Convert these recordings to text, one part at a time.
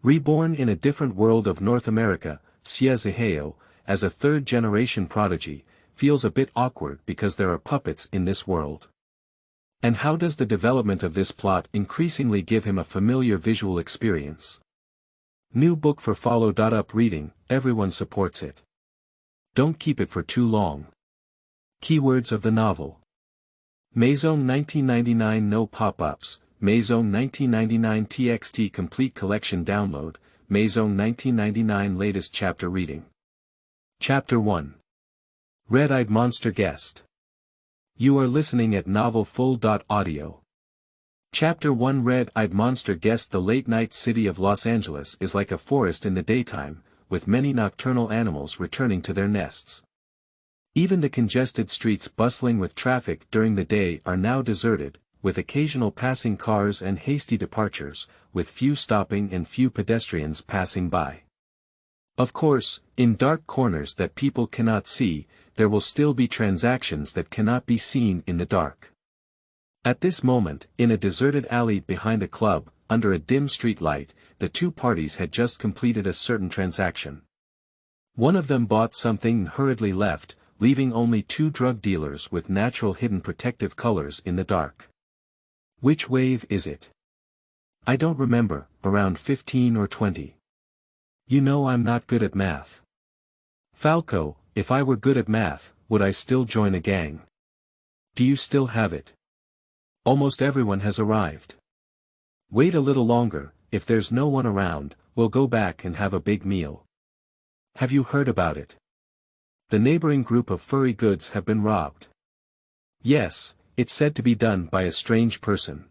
Reborn in a different world of North America, Xie Zihao, as a third-generation prodigy, feels a bit awkward because there are puppets in this world. And how does the development of this plot increasingly give him a familiar visual experience? New book for follow-up reading, everyone supports it. Don't keep it for too long. Keywords of the novel. Meizong 1999 No pop-ups, Meizong 1999 TXT Complete Collection Download, Meizong 1999 Latest Chapter Reading. Chapter 1. Red-Eyed Monster Guest. You are listening at Novel Full.audio. Chapter 1 Red-Eyed Monster Guest. The late-night city of Los Angeles is like a forest in the daytime, with many nocturnal animals returning to their nests. Even the congested streets bustling with traffic during the day are now deserted, with occasional passing cars and hasty departures, with few stopping and few pedestrians passing by. Of course, in dark corners that people cannot see, there will still be transactions that cannot be seen in the dark. At this moment, in a deserted alley behind a club, under a dim street light, the two parties had just completed a certain transaction. One of them bought something and hurriedly left, leaving only two drug dealers with natural hidden protective colors in the dark. Which wave is it? I don't remember, around 15 or 20. You know I'm not good at math. Falco, if I were good at math, would I still join a gang? Do you still have it? Almost everyone has arrived. Wait a little longer, if there's no one around, we'll go back and have a big meal. Have you heard about it? The neighboring group of furry goods have been robbed. Yes, it's said to be done by a strange person.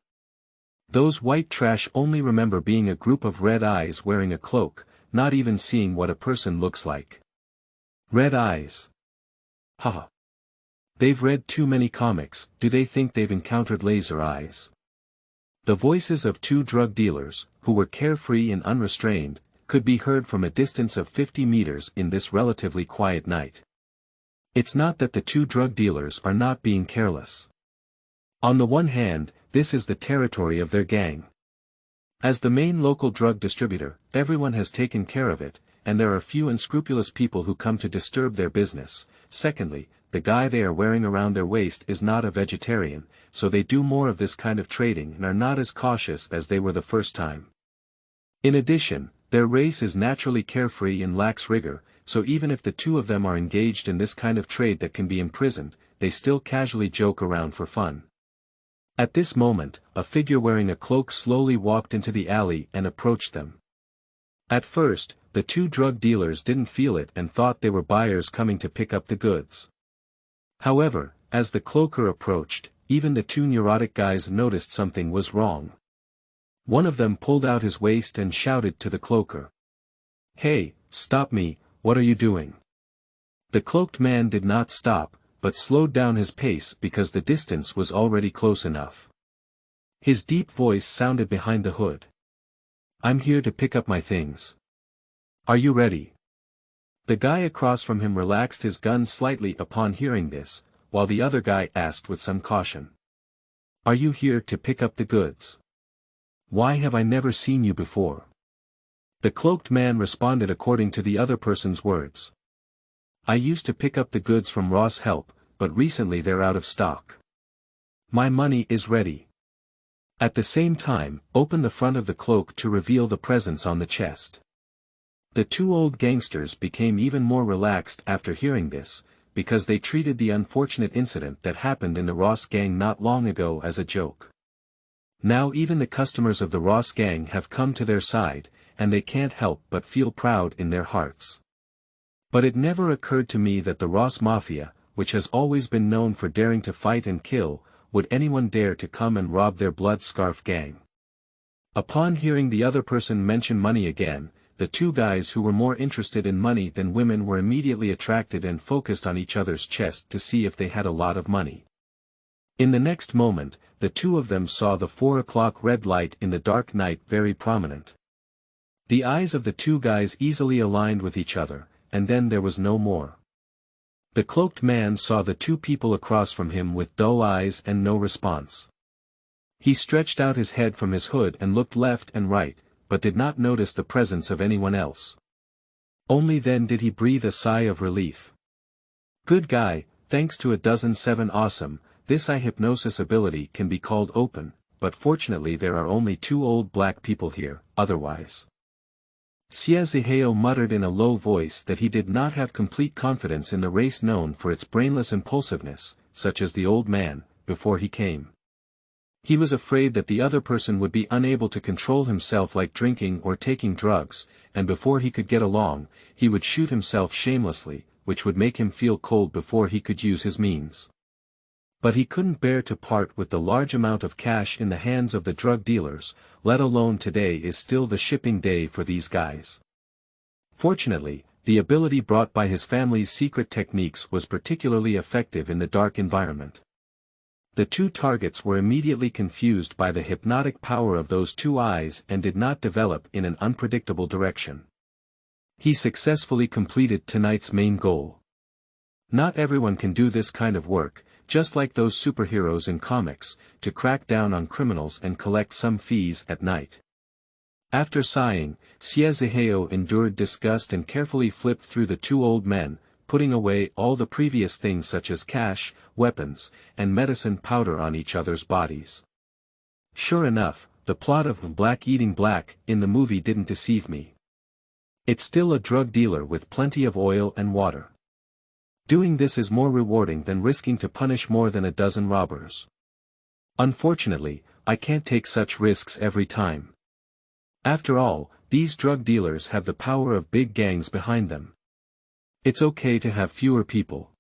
Those white trash only remember being a group of red eyes wearing a cloak, not even seeing what a person looks like. Red eyes. Haha. They've read too many comics. Do they think they've encountered laser eyes? The voices of two drug dealers, who were carefree and unrestrained, could be heard from a distance of 50 meters in this relatively quiet night. It's not that the two drug dealers are not being careless. On the one hand, this is the territory of their gang. As the main local drug distributor, everyone has taken care of it, and there are few unscrupulous people who come to disturb their business. Secondly, the guy they are wearing around their waist is not a vegetarian, so they do more of this kind of trading and are not as cautious as they were the first time. In addition, their race is naturally carefree and lacks rigor, so even if the two of them are engaged in this kind of trade that can be imprisoned, they still casually joke around for fun. At this moment, a figure wearing a cloak slowly walked into the alley and approached them. At first, the two drug dealers didn't feel it and thought they were buyers coming to pick up the goods. However, as the cloaker approached, even the two neurotic guys noticed something was wrong. One of them pulled out his waist and shouted to the cloaker. "Hey, stop me, what are you doing?" The cloaked man did not stop, but slowed down his pace because the distance was already close enough. His deep voice sounded behind the hood. "I'm here to pick up my things. Are you ready?" The guy across from him relaxed his gun slightly upon hearing this, while the other guy asked with some caution. "Are you here to pick up the goods? Why have I never seen you before?" The cloaked man responded according to the other person's words. "I used to pick up the goods from Ross Help, but recently they're out of stock. My money is ready." At the same time, open the front of the cloak to reveal the presents on the chest. The two old gangsters became even more relaxed after hearing this, because they treated the unfortunate incident that happened in the Ross gang not long ago as a joke. Now even the customers of the Ross gang have come to their side, and they can't help but feel proud in their hearts. But it never occurred to me that the Ross Mafia, which has always been known for daring to fight and kill, would anyone dare to come and rob their blood scarf gang. Upon hearing the other person mention money again, the two guys who were more interested in money than women were immediately attracted and focused on each other's chest to see if they had a lot of money. In the next moment, the two of them saw the 4 o'clock red light in the dark night very prominent. The eyes of the two guys easily aligned with each other, and then there was no more. The cloaked man saw the two people across from him with dull eyes and no response. He stretched out his head from his hood and looked left and right, but did not notice the presence of anyone else. Only then did he breathe a sigh of relief. Good guy, thanks to 7 awesome, this eye hypnosis ability can be called open, but fortunately there are only 2 old black people here, otherwise. Xie Zihao muttered in a low voice that he did not have complete confidence in the race known for its brainless impulsiveness, such as the old man, before he came. He was afraid that the other person would be unable to control himself like drinking or taking drugs, and before he could get along, he would shoot himself shamelessly, which would make him feel cold before he could use his means. But he couldn't bear to part with the large amount of cash in the hands of the drug dealers, let alone today is still the shipping day for these guys. Fortunately, the ability brought by his family's secret techniques was particularly effective in the dark environment. The 2 targets were immediately confused by the hypnotic power of those 2 eyes and did not develop in an unpredictable direction. He successfully completed tonight's main goal. Not everyone can do this kind of work, just like those superheroes in comics, to crack down on criminals and collect some fees at night. After sighing, Xie Zihao endured disgust and carefully flipped through the 2 old men, putting away all the previous things such as cash, weapons, and medicine powder on each other's bodies. Sure enough, the plot of Black eating black in the movie didn't deceive me. It's still a drug dealer with plenty of oil and water. Doing this is more rewarding than risking to punish more than 12 robbers. Unfortunately, I can't take such risks every time. After all, these drug dealers have the power of big gangs behind them. It's okay to have fewer people.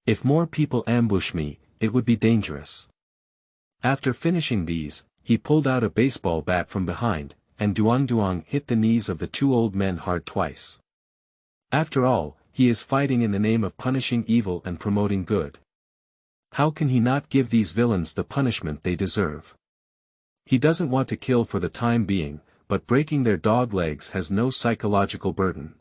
If more people ambush me, it would be dangerous. After finishing these, he pulled out a baseball bat from behind, and duang hit the knees of the 2 old men hard twice. After all, he is fighting in the name of punishing evil and promoting good. How can he not give these villains the punishment they deserve? He doesn't want to kill for the time being, but breaking their dog legs has no psychological burden.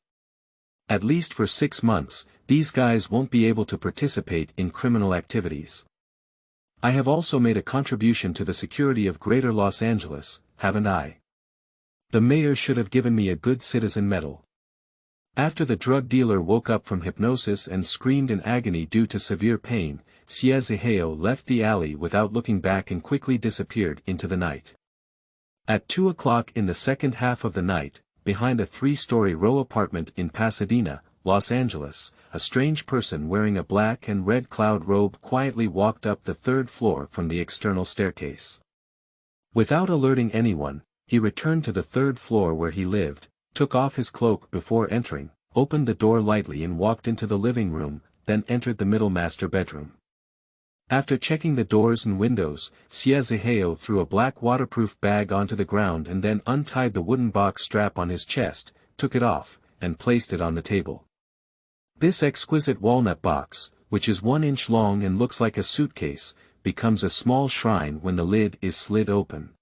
At least for 6 months, these guys won't be able to participate in criminal activities. I have also made a contribution to the security of Greater Los Angeles, haven't I? The mayor should have given me a good citizen medal. After the drug dealer woke up from hypnosis and screamed in agony due to severe pain, Xie Zihao left the alley without looking back and quickly disappeared into the night. At 2 o'clock in the second half of the night, behind a 3-story row apartment in Pasadena, Los Angeles, a strange person wearing a black and red cloud robe quietly walked up the 3rd floor from the external staircase. Without alerting anyone, he returned to the 3rd floor where he lived, took off his cloak before entering, opened the door lightly and walked into the living room, then entered the middle master bedroom. After checking the doors and windows, Xie Zihao threw a black waterproof bag onto the ground and then untied the wooden box strap on his chest, took it off, and placed it on the table. This exquisite walnut box, which is 1 inch long and looks like a suitcase, becomes a small shrine when the lid is slid open.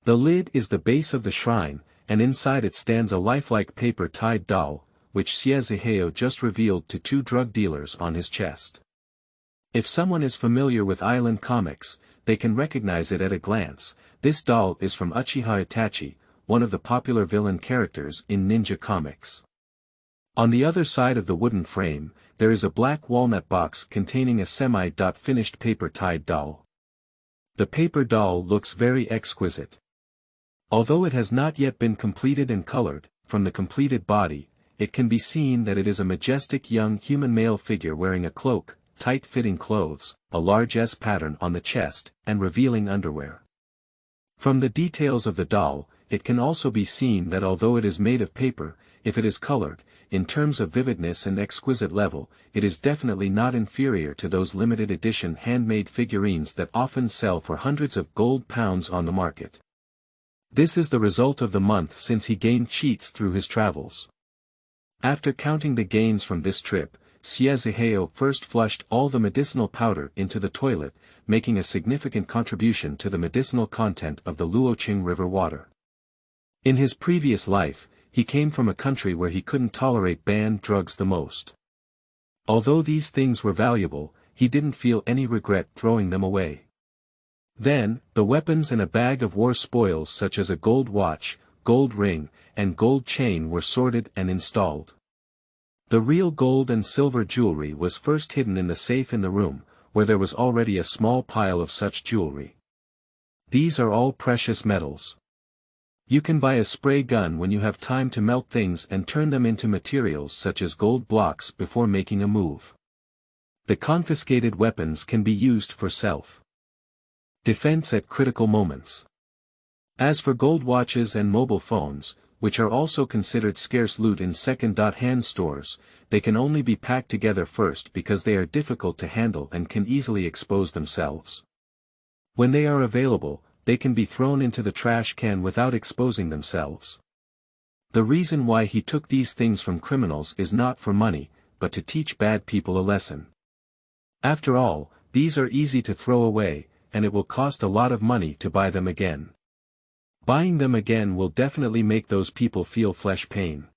The lid is the base of the shrine, and inside it stands a lifelike paper-tied doll, which Xie Zihao just revealed to 2 drug dealers on his chest. If someone is familiar with Island comics, they can recognize it at a glance. This doll is from Uchiha Itachi, one of the popular villain characters in ninja comics. On the other side of the wooden frame, there is a black walnut box containing a semi-finished paper-tied doll. The paper doll looks very exquisite. Although it has not yet been completed and colored, from the completed body, it can be seen that it is a majestic young human male figure wearing a cloak, tight-fitting clothes, a large S pattern on the chest, and revealing underwear. From the details of the doll, it can also be seen that although it is made of paper, if it is colored, in terms of vividness and exquisite level, it is definitely not inferior to those limited edition handmade figurines that often sell for hundreds of gold pounds on the market. This is the result of the month since he gained cheats through his travels. After counting the gains from this trip, Xie Zihao first flushed all the medicinal powder into the toilet, making a significant contribution to the medicinal content of the Luoqing River water. In his previous life, he came from a country where he couldn't tolerate banned drugs the most. Although these things were valuable, he didn't feel any regret throwing them away. Then, the weapons and a bag of war spoils such as a gold watch, gold ring, and gold chain were sorted and installed. The real gold and silver jewelry was first hidden in the safe in the room, where there was already a small pile of such jewelry. These are all precious metals. You can buy a spray gun when you have time to melt things and turn them into materials such as gold blocks before making a move. The confiscated weapons can be used for self-defense at critical moments. As for gold watches and mobile phones, which are also considered scarce loot in second-hand stores, they can only be packed together first because they are difficult to handle and can easily expose themselves. When they are available, they can be thrown into the trash can without exposing themselves. The reason why he took these things from criminals is not for money, but to teach bad people a lesson. After all, these are easy to throw away, and it will cost a lot of money to buy them again. Buying them again will definitely make those people feel flesh pain.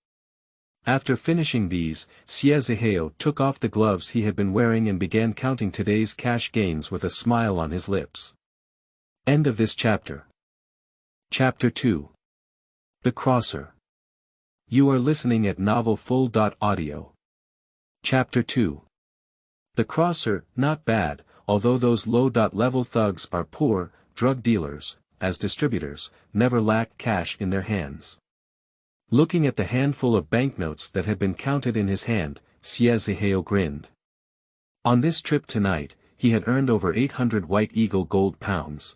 After finishing these, Xie Zihao took off the gloves he had been wearing and began counting today's cash gains with a smile on his lips. End of this chapter. Chapter 2. The Crosser. You are listening at novelfull.audio. Chapter 2. The Crosser, not bad, although those low-level thugs are poor, drug dealers, as distributors, never lack cash in their hands. Looking at the handful of banknotes that had been counted in his hand, Xie Zihao grinned. On this trip tonight, he had earned over 800 White Eagle gold pounds.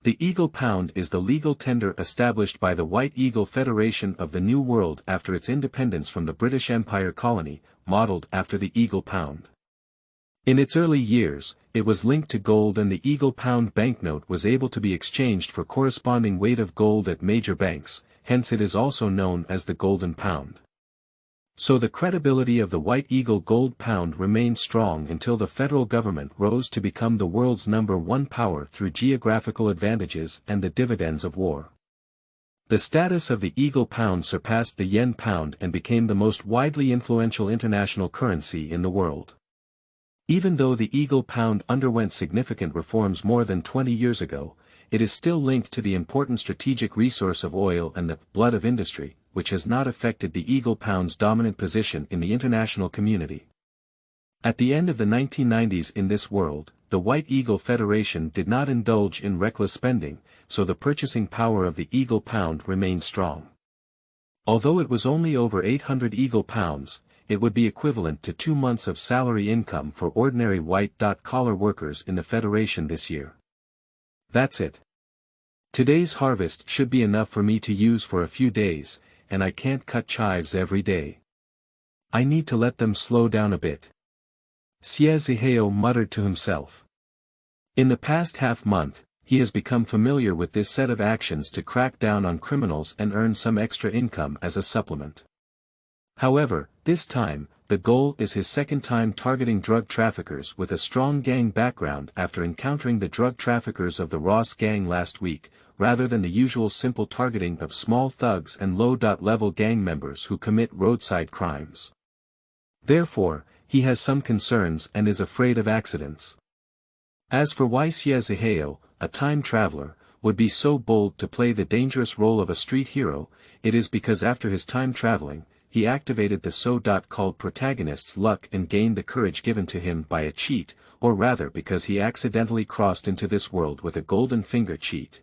The Eagle Pound is the legal tender established by the White Eagle Federation of the New World after its independence from the British Empire colony, modeled after the Eagle Pound. In its early years, it was linked to gold, and the Eagle Pound banknote was able to be exchanged for corresponding weight of gold at major banks, hence it is also known as the Golden Pound. So the credibility of the White Eagle Gold Pound remained strong until the federal government rose to become the world's #1 power through geographical advantages and the dividends of war. The status of the Eagle Pound surpassed the Yen Pound and became the most widely influential international currency in the world. Even though the Eagle Pound underwent significant reforms more than 20 years ago, it is still linked to the important strategic resource of oil and the blood of industry, which has not affected the Eagle Pound's dominant position in the international community. At the end of the 1990s in this world, the White Eagle Federation did not indulge in reckless spending, so the purchasing power of the Eagle Pound remained strong. Although it was only over 800 Eagle Pounds, it would be equivalent to 2 months of salary income for ordinary white-collar workers in the Federation this year. That's it. Today's harvest should be enough for me to use for a few days, and I can't cut chives every day. I need to let them slow down a bit. Xie Zihao muttered to himself. In the past half-month, he has become familiar with this set of actions to crack down on criminals and earn some extra income as a supplement. However, this time, the goal is his second time targeting drug traffickers with a strong gang background after encountering the drug traffickers of the Ross gang last week, rather than the usual simple targeting of small thugs and low-level gang members who commit roadside crimes. Therefore, he has some concerns and is afraid of accidents. As for why Xie Zihao, a time traveler, would be so bold to play the dangerous role of a street hero, it is because after his time traveling, he activated the so-called protagonist's luck and gained the courage given to him by a cheat, or rather because he accidentally crossed into this world with a golden finger cheat.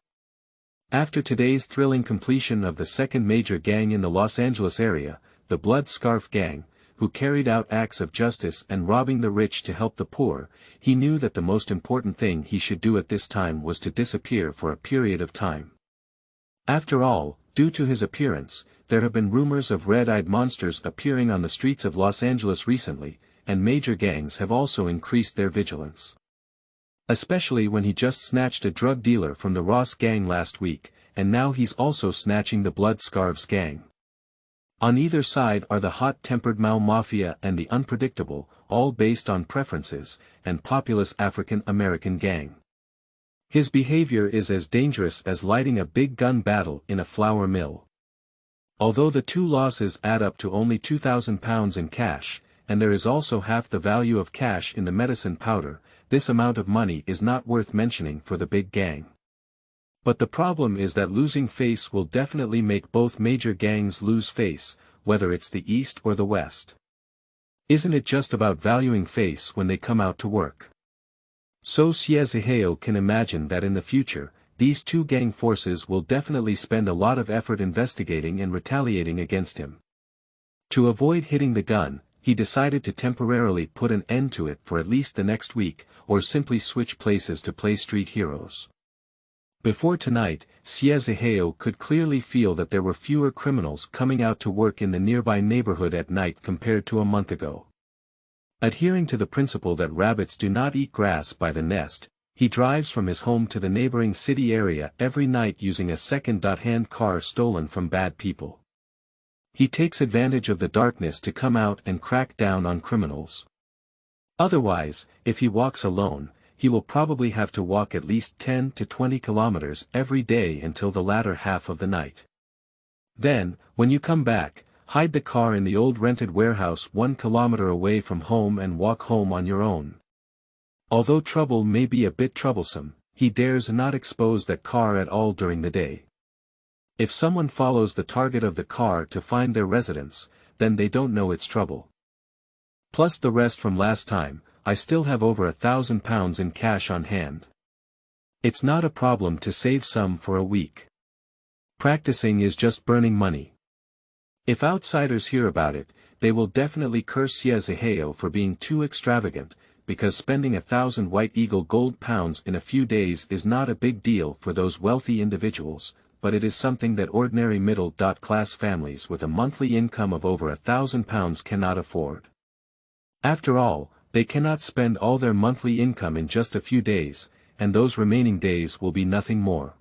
After today's thrilling completion of the second major gang in the Los Angeles area, the Blood Scarf Gang, who carried out acts of justice and robbing the rich to help the poor, he knew that the most important thing he should do at this time was to disappear for a period of time. After all, due to his appearance, there have been rumors of red-eyed monsters appearing on the streets of Los Angeles recently, and major gangs have also increased their vigilance. Especially when he just snatched a drug dealer from the Ross gang last week, and now he's also snatching the Blood Scarves gang. On either side are the hot-tempered Mao Mafia and the unpredictable, all based on preferences, and populous African-American gang. His behavior is as dangerous as lighting a big gun battle in a flour mill. Although the two losses add up to only £2,000 in cash, and there is also half the value of cash in the medicine powder, this amount of money is not worth mentioning for the big gang. But the problem is that losing face will definitely make both major gangs lose face, whether it's the East or the West. Isn't it just about valuing face when they come out to work? So Xie Zihao can imagine that in the future, these two gang forces will definitely spend a lot of effort investigating and retaliating against him. To avoid hitting the gun, he decided to temporarily put an end to it for at least the next week, or simply switch places to play street heroes. Before tonight, Xie Zihao could clearly feel that there were fewer criminals coming out to work in the nearby neighborhood at night compared to a month ago. Adhering to the principle that rabbits do not eat grass by the nest, he drives from his home to the neighboring city area every night using a second-hand car stolen from bad people. He takes advantage of the darkness to come out and crack down on criminals. Otherwise, if he walks alone, he will probably have to walk at least 10 to 20 kilometers every day until the latter half of the night. Then, when you come back, hide the car in the old rented warehouse 1 kilometer away from home and walk home on your own. Although trouble may be a bit troublesome, he dares not expose that car at all during the day. If someone follows the target of the car to find their residence, then they don't know it's trouble. Plus the rest from last time, I still have over £1,000 in cash on hand. It's not a problem to save some for a week. Practicing is just burning money. If outsiders hear about it, they will definitely curse Xie Zihao for being too extravagant, because spending 1,000 White Eagle gold pounds in a few days is not a big deal for those wealthy individuals, but it is something that ordinary middle-class families with a monthly income of over £1,000 cannot afford. After all, they cannot spend all their monthly income in just a few days, and those remaining days will be nothing more.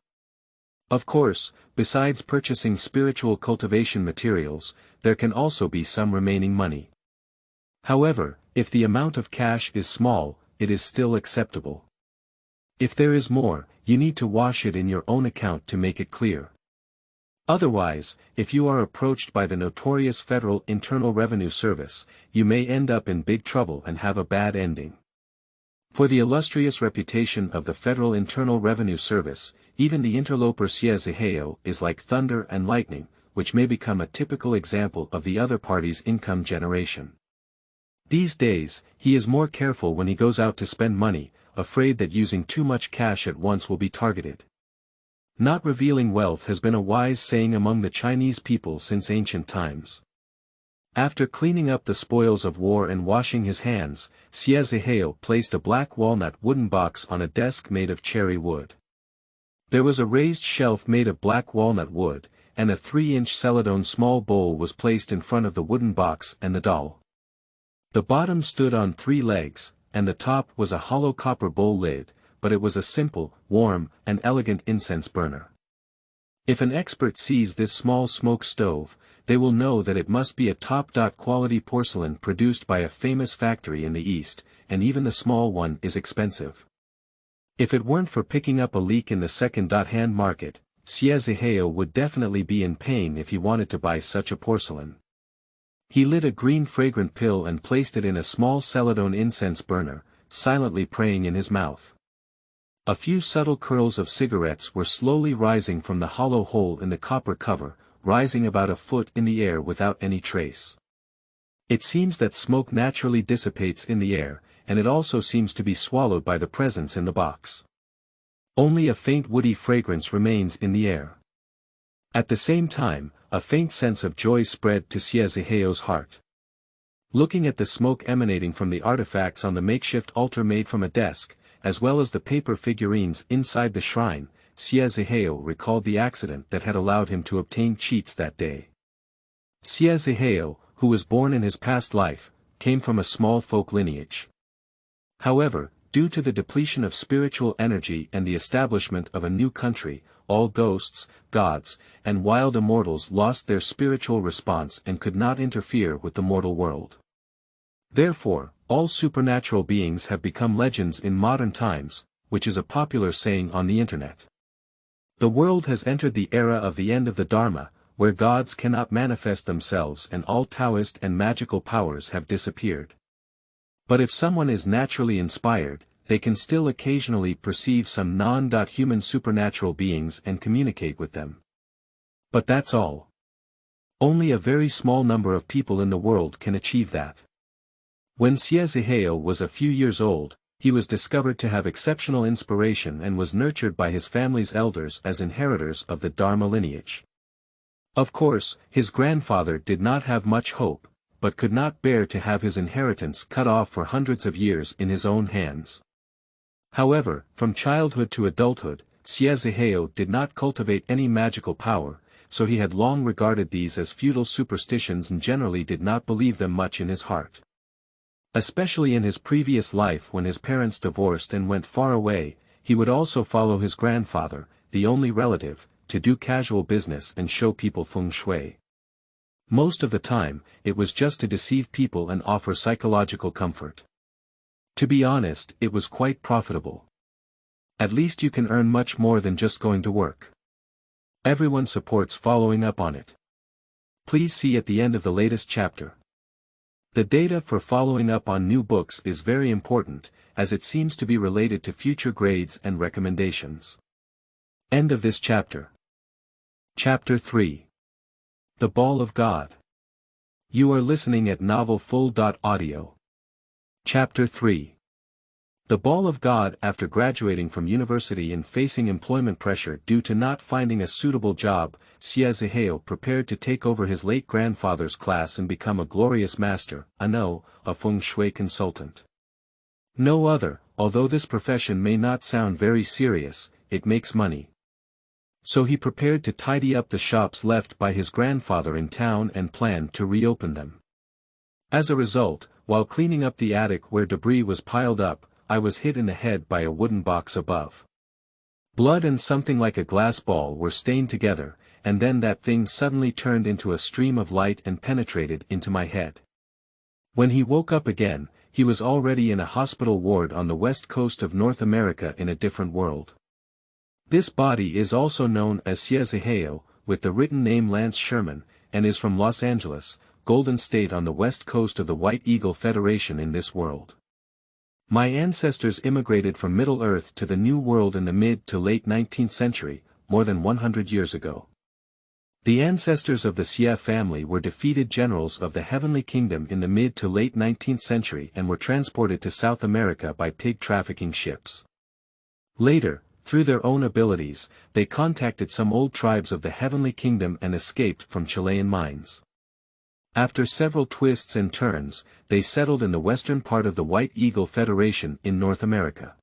Of course, besides purchasing spiritual cultivation materials, there can also be some remaining money. However, if the amount of cash is small, it is still acceptable. If there is more, you need to wash it in your own account to make it clear. Otherwise, if you are approached by the notorious Federal Internal Revenue Service, you may end up in big trouble and have a bad ending. For the illustrious reputation of the Federal Internal Revenue Service, even the interloper Xie Zihao is like thunder and lightning, which may become a typical example of the other party's income generation. These days, he is more careful when he goes out to spend money, afraid that using too much cash at once will be targeted. Not revealing wealth has been a wise saying among the Chinese people since ancient times. After cleaning up the spoils of war and washing his hands, Xie Zihao placed a black walnut wooden box on a desk made of cherry wood. There was a raised shelf made of black walnut wood, and a 3-inch celadon small bowl was placed in front of the wooden box and the doll. The bottom stood on 3 legs, and the top was a hollow copper bowl lid, but it was a simple, warm, and elegant incense burner. If an expert sees this small smoke stove, they will know that it must be a top-quality porcelain produced by a famous factory in the East, and even the small one is expensive. If it weren't for picking up a leak in the second-hand market, Xie Zihao would definitely be in pain if he wanted to buy such a porcelain. He lit a green fragrant pill and placed it in a small celadon incense burner, silently praying in his mouth. A few subtle curls of cigarettes were slowly rising from the hollow hole in the copper cover, rising about a foot in the air without any trace. It seems that smoke naturally dissipates in the air, and it also seems to be swallowed by the presence in the box. Only a faint woody fragrance remains in the air. At the same time, a faint sense of joy spread to Xie Zihao's heart. Looking at the smoke emanating from the artifacts on the makeshift altar made from a desk, as well as the paper figurines inside the shrine, Xie Zihao recalled the accident that had allowed him to obtain cheats that day. Xie Zihao, who was born in his past life, came from a small folk lineage. However, due to the depletion of spiritual energy and the establishment of a new country, all ghosts, gods, and wild immortals lost their spiritual response and could not interfere with the mortal world. Therefore, all supernatural beings have become legends in modern times, which is a popular saying on the internet. The world has entered the era of the end of the Dharma, where gods cannot manifest themselves and all Taoist and magical powers have disappeared. But if someone is naturally inspired, they can still occasionally perceive some non-human supernatural beings and communicate with them. But that's all. Only a very small number of people in the world can achieve that. When Xie Zihao was a few years old, he was discovered to have exceptional inspiration and was nurtured by his family's elders as inheritors of the Dharma lineage. Of course, his grandfather did not have much hope, but could not bear to have his inheritance cut off for hundreds of years in his own hands. However, from childhood to adulthood, Xie Zihao did not cultivate any magical power, so he had long regarded these as feudal superstitions and generally did not believe them much in his heart. Especially in his previous life when his parents divorced and went far away, he would also follow his grandfather, the only relative, to do casual business and show people feng shui. Most of the time, it was just to deceive people and offer psychological comfort. To be honest, it was quite profitable. At least you can earn much more than just going to work. Everyone supports following up on it. Please see at the end of the latest chapter. The data for following up on new books is very important, as it seems to be related to future grades and recommendations. End of this chapter. Chapter 3. The Ball of God. You are listening at novelfull.audio. Chapter 3. The Ball of God. After graduating from university and facing employment pressure due to not finding a suitable job, Xie Zihao prepared to take over his late grandfather's class and become a glorious master, a feng shui consultant. No other, although this profession may not sound very serious, it makes money. So he prepared to tidy up the shops left by his grandfather in town and planned to reopen them. As a result, while cleaning up the attic where debris was piled up, I was hit in the head by a wooden box above. Blood and something like a glass ball were stained together, and then that thing suddenly turned into a stream of light and penetrated into my head. When he woke up again, he was already in a hospital ward on the west coast of North America in a different world. This body is also known as Xie Zihao, with the written name Lance Sherman, and is from Los Angeles, Golden State on the west coast of the White Eagle Federation in this world. My ancestors immigrated from Middle Earth to the New World in the mid to late 19th century, more than 100 years ago. The ancestors of the Xie family were defeated generals of the Heavenly Kingdom in the mid to late 19th century and were transported to South America by pig trafficking ships. Later, through their own abilities, they contacted some old tribes of the Heavenly Kingdom and escaped from Chilean mines. After several twists and turns, they settled in the western part of the White Eagle Federation in North America.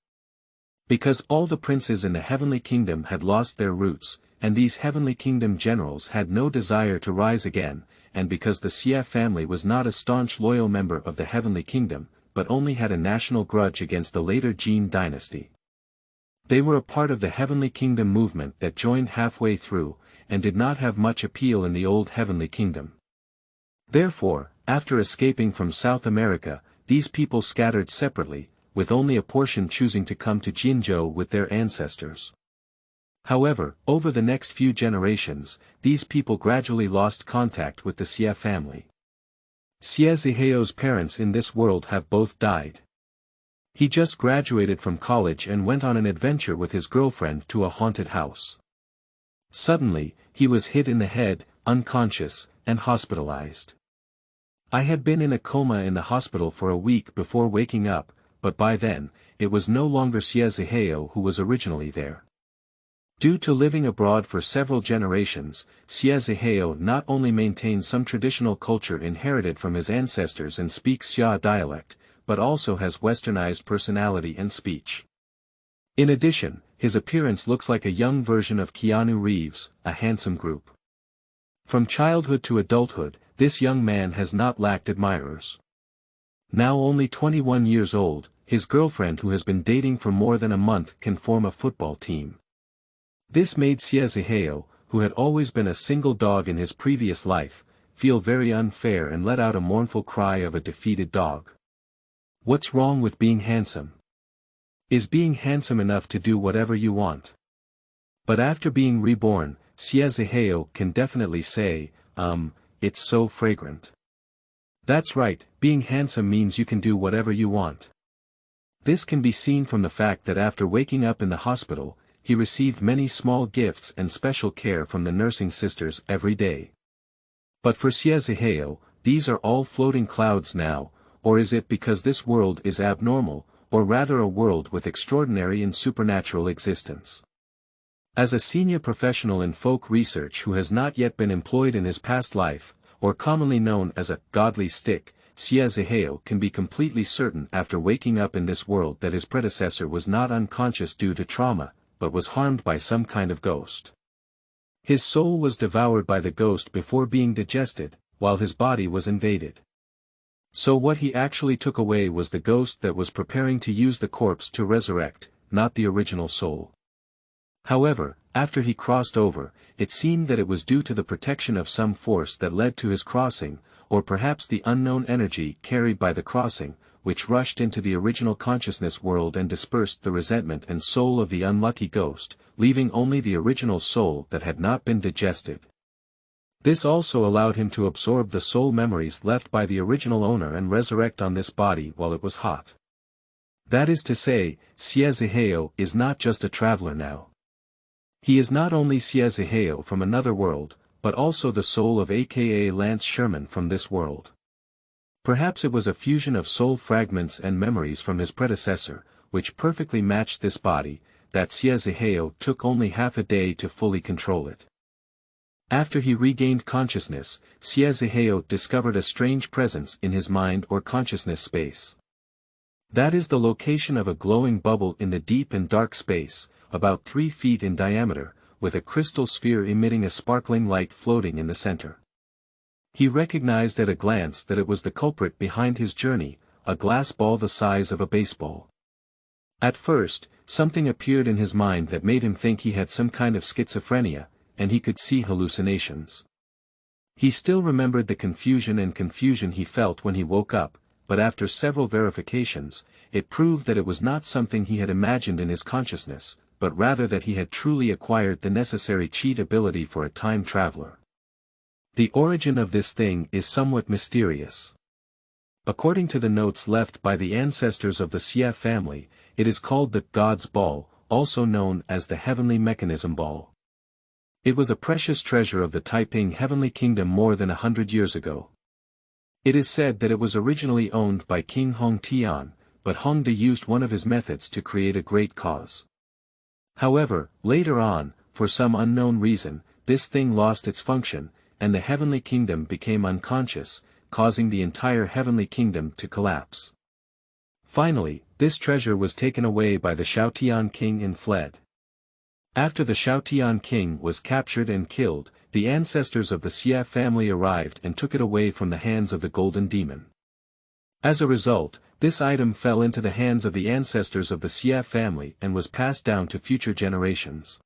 Because all the princes in the Heavenly Kingdom had lost their roots, and these Heavenly Kingdom generals had no desire to rise again, and because the Xie family was not a staunch loyal member of the Heavenly Kingdom, but only had a national grudge against the later Jin dynasty. They were a part of the Heavenly Kingdom movement that joined halfway through, and did not have much appeal in the old Heavenly Kingdom. Therefore, after escaping from South America, these people scattered separately, with only a portion choosing to come to Jinzhou with their ancestors. However, over the next few generations, these people gradually lost contact with the Xie family. Xie Zihao's parents in this world have both died. He just graduated from college and went on an adventure with his girlfriend to a haunted house. Suddenly, he was hit in the head, unconscious, and hospitalized. I had been in a coma in the hospital for a week before waking up, but by then, it was no longer Xie Zihao who was originally there. Due to living abroad for several generations, Xie Zihao not only maintains some traditional culture inherited from his ancestors and speaks Xia dialect, but also has westernized personality and speech. In addition, his appearance looks like a young version of Keanu Reeves, a handsome group. From childhood to adulthood, this young man has not lacked admirers. Now only 21 years old, his girlfriend who has been dating for more than a month can form a football team. This made Xie Zihao, who had always been a single dog in his previous life, feel very unfair and let out a mournful cry of a defeated dog. What's wrong with being handsome? Is being handsome enough to do whatever you want? But after being reborn, Xie Zihao can definitely say, it's so fragrant. That's right, being handsome means you can do whatever you want. This can be seen from the fact that after waking up in the hospital, he received many small gifts and special care from the nursing sisters every day. But for Xie Zihao, these are all floating clouds now, or is it because this world is abnormal, or rather a world with extraordinary and supernatural existence? As a senior professional in folk research who has not yet been employed in his past life, or commonly known as a godly stick, Xie Zihao can be completely certain after waking up in this world that his predecessor was not unconscious due to trauma, but was harmed by some kind of ghost. His soul was devoured by the ghost before being digested, while his body was invaded. So what he actually took away was the ghost that was preparing to use the corpse to resurrect, not the original soul. However, after he crossed over, it seemed that it was due to the protection of some force that led to his crossing, or perhaps the unknown energy carried by the crossing, which rushed into the original consciousness world and dispersed the resentment and soul of the unlucky ghost, leaving only the original soul that had not been digested. This also allowed him to absorb the soul memories left by the original owner and resurrect on this body while it was hot. That is to say, Xie Zihao is not just a traveler now. He is not only Xie Zihao from another world, but also the soul of aka Lance Sherman from this world. Perhaps it was a fusion of soul fragments and memories from his predecessor, which perfectly matched this body, that Xie Zihao took only half a day to fully control it. After he regained consciousness, Xie Zihao discovered a strange presence in his mind or consciousness space. That is the location of a glowing bubble in the deep and dark space, about 3 feet in diameter, with a crystal sphere emitting a sparkling light floating in the center. He recognized at a glance that it was the culprit behind his journey, a glass ball the size of a baseball. At first, something appeared in his mind that made him think he had some kind of schizophrenia, and he could see hallucinations. He still remembered the confusion he felt when he woke up, but after several verifications, it proved that it was not something he had imagined in his consciousness, but rather that he had truly acquired the necessary cheat ability for a time traveler. The origin of this thing is somewhat mysterious. According to the notes left by the ancestors of the Xie family, it is called the God's Ball, also known as the Heavenly Mechanism Ball. It was a precious treasure of the Taiping Heavenly Kingdom more than 100 years ago. It is said that it was originally owned by King Hong Tian, but Hongde used one of his methods to create a great cause. However, later on, for some unknown reason, this thing lost its function, and the Heavenly Kingdom became unconscious, causing the entire Heavenly Kingdom to collapse. Finally, this treasure was taken away by the Xiaotian king and fled. After the Xiaotian king was captured and killed, the ancestors of the Xie family arrived and took it away from the hands of the Golden Demon. As a result, this item fell into the hands of the ancestors of the Xie family and was passed down to future generations.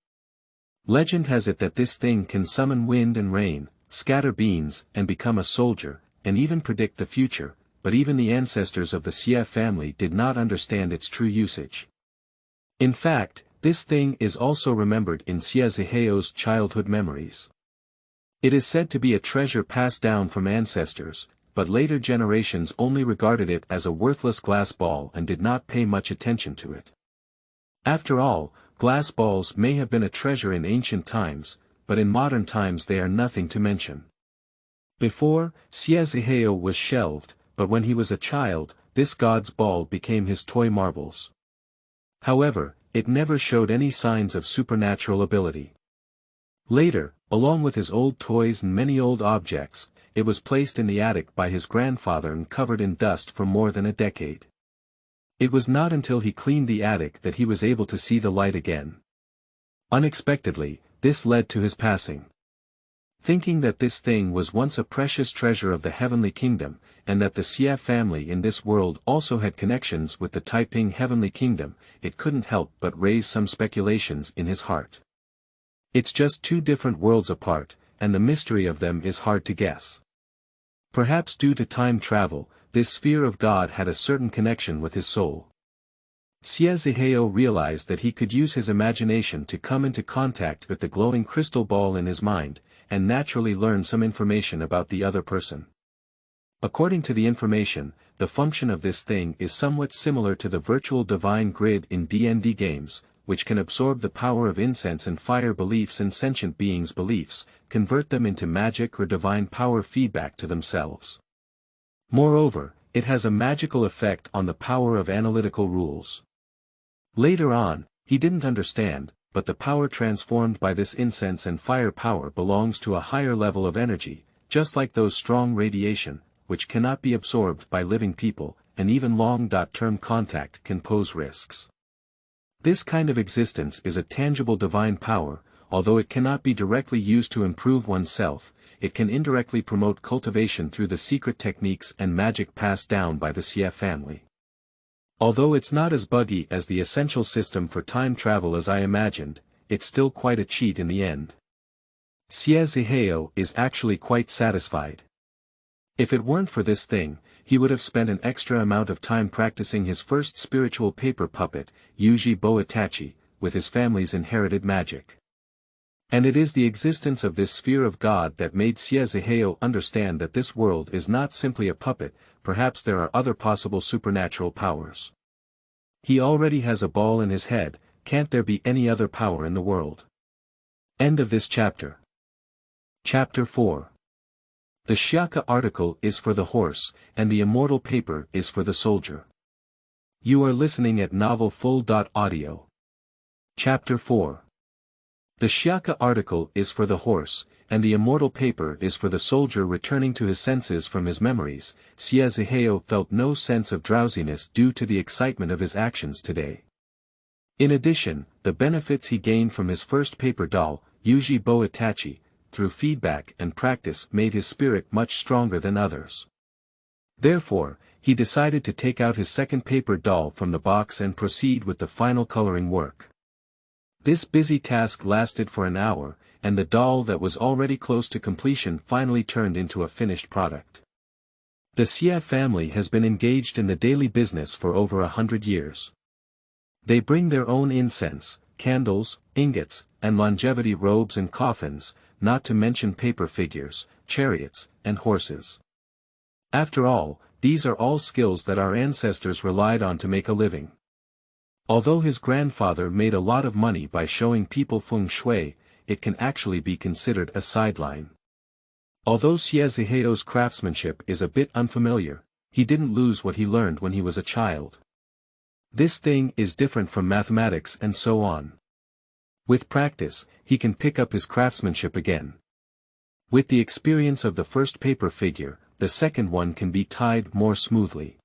Legend has it that this thing can summon wind and rain, scatter beans and become a soldier, and even predict the future, but even the ancestors of the Xie family did not understand its true usage. In fact, this thing is also remembered in Xie Zihao's childhood memories. It is said to be a treasure passed down from ancestors, but later generations only regarded it as a worthless glass ball and did not pay much attention to it. After all, glass balls may have been a treasure in ancient times, but in modern times they are nothing to mention. Before, Xie Zihao was shelved, but when he was a child, this god's ball became his toy marbles. However, it never showed any signs of supernatural ability. Later, along with his old toys and many old objects, it was placed in the attic by his grandfather and covered in dust for more than a decade. It was not until he cleaned the attic that he was able to see the light again. Unexpectedly, this led to his passing. Thinking that this thing was once a precious treasure of the Heavenly Kingdom, and that the Xie family in this world also had connections with the Taiping Heavenly Kingdom, it couldn't help but raise some speculations in his heart. It's just 2 different worlds apart, and the mystery of them is hard to guess. Perhaps due to time travel, this sphere of God had a certain connection with his soul. Xie Zihao realized that he could use his imagination to come into contact with the glowing crystal ball in his mind, and naturally learn some information about the other person. According to the information, the function of this thing is somewhat similar to the virtual divine grid in D&D games, which can absorb the power of incense and fire beliefs and sentient beings' beliefs, convert them into magic or divine power feedback to themselves. Moreover, it has a magical effect on the power of analytical rules. Later on, he didn't understand, but the power transformed by this incense and fire power belongs to a higher level of energy, just like those strong radiation, which cannot be absorbed by living people, and even long-term contact can pose risks. This kind of existence is a tangible divine power, although it cannot be directly used to improve oneself, it can indirectly promote cultivation through the secret techniques and magic passed down by the Xie family. Although it's not as buggy as the essential system for time travel as I imagined, it's still quite a cheat in the end. Xie Zihao is actually quite satisfied. If it weren't for this thing, he would have spent an extra amount of time practicing his first spiritual paper puppet, Yuji Boitachi, with his family's inherited magic. And it is the existence of this sphere of God that made Xie Zihao understand that this world is not simply a puppet, perhaps there are other possible supernatural powers. He already has a ball in his head, can't there be any other power in the world? End of this chapter. Chapter 4. The Xiake article is for the horse, and the Immortal paper is for the soldier. You are listening at novelfull.audio. Chapter 4. The Xiake article is for the horse, and the Immortal paper is for the soldier returning to his senses from his memories. Xie Zihao felt no sense of drowsiness due to the excitement of his actions today. In addition, the benefits he gained from his first paper doll, Yuji Boitachi, through feedback and practice made his spirit much stronger than others. Therefore, he decided to take out his second paper doll from the box and proceed with the final coloring work. This busy task lasted for an hour, and the doll that was already close to completion finally turned into a finished product. The Xie family has been engaged in the daily business for over 100 years. They bring their own incense, candles, ingots, and longevity robes and coffins, not to mention paper figures, chariots, and horses. After all, these are all skills that our ancestors relied on to make a living. Although his grandfather made a lot of money by showing people feng shui, it can actually be considered a sideline. Although Xie Zihao's craftsmanship is a bit unfamiliar, he didn't lose what he learned when he was a child. This thing is different from mathematics and so on. With practice, he can pick up his craftsmanship again. With the experience of the first paper figure, the second one can be tied more smoothly.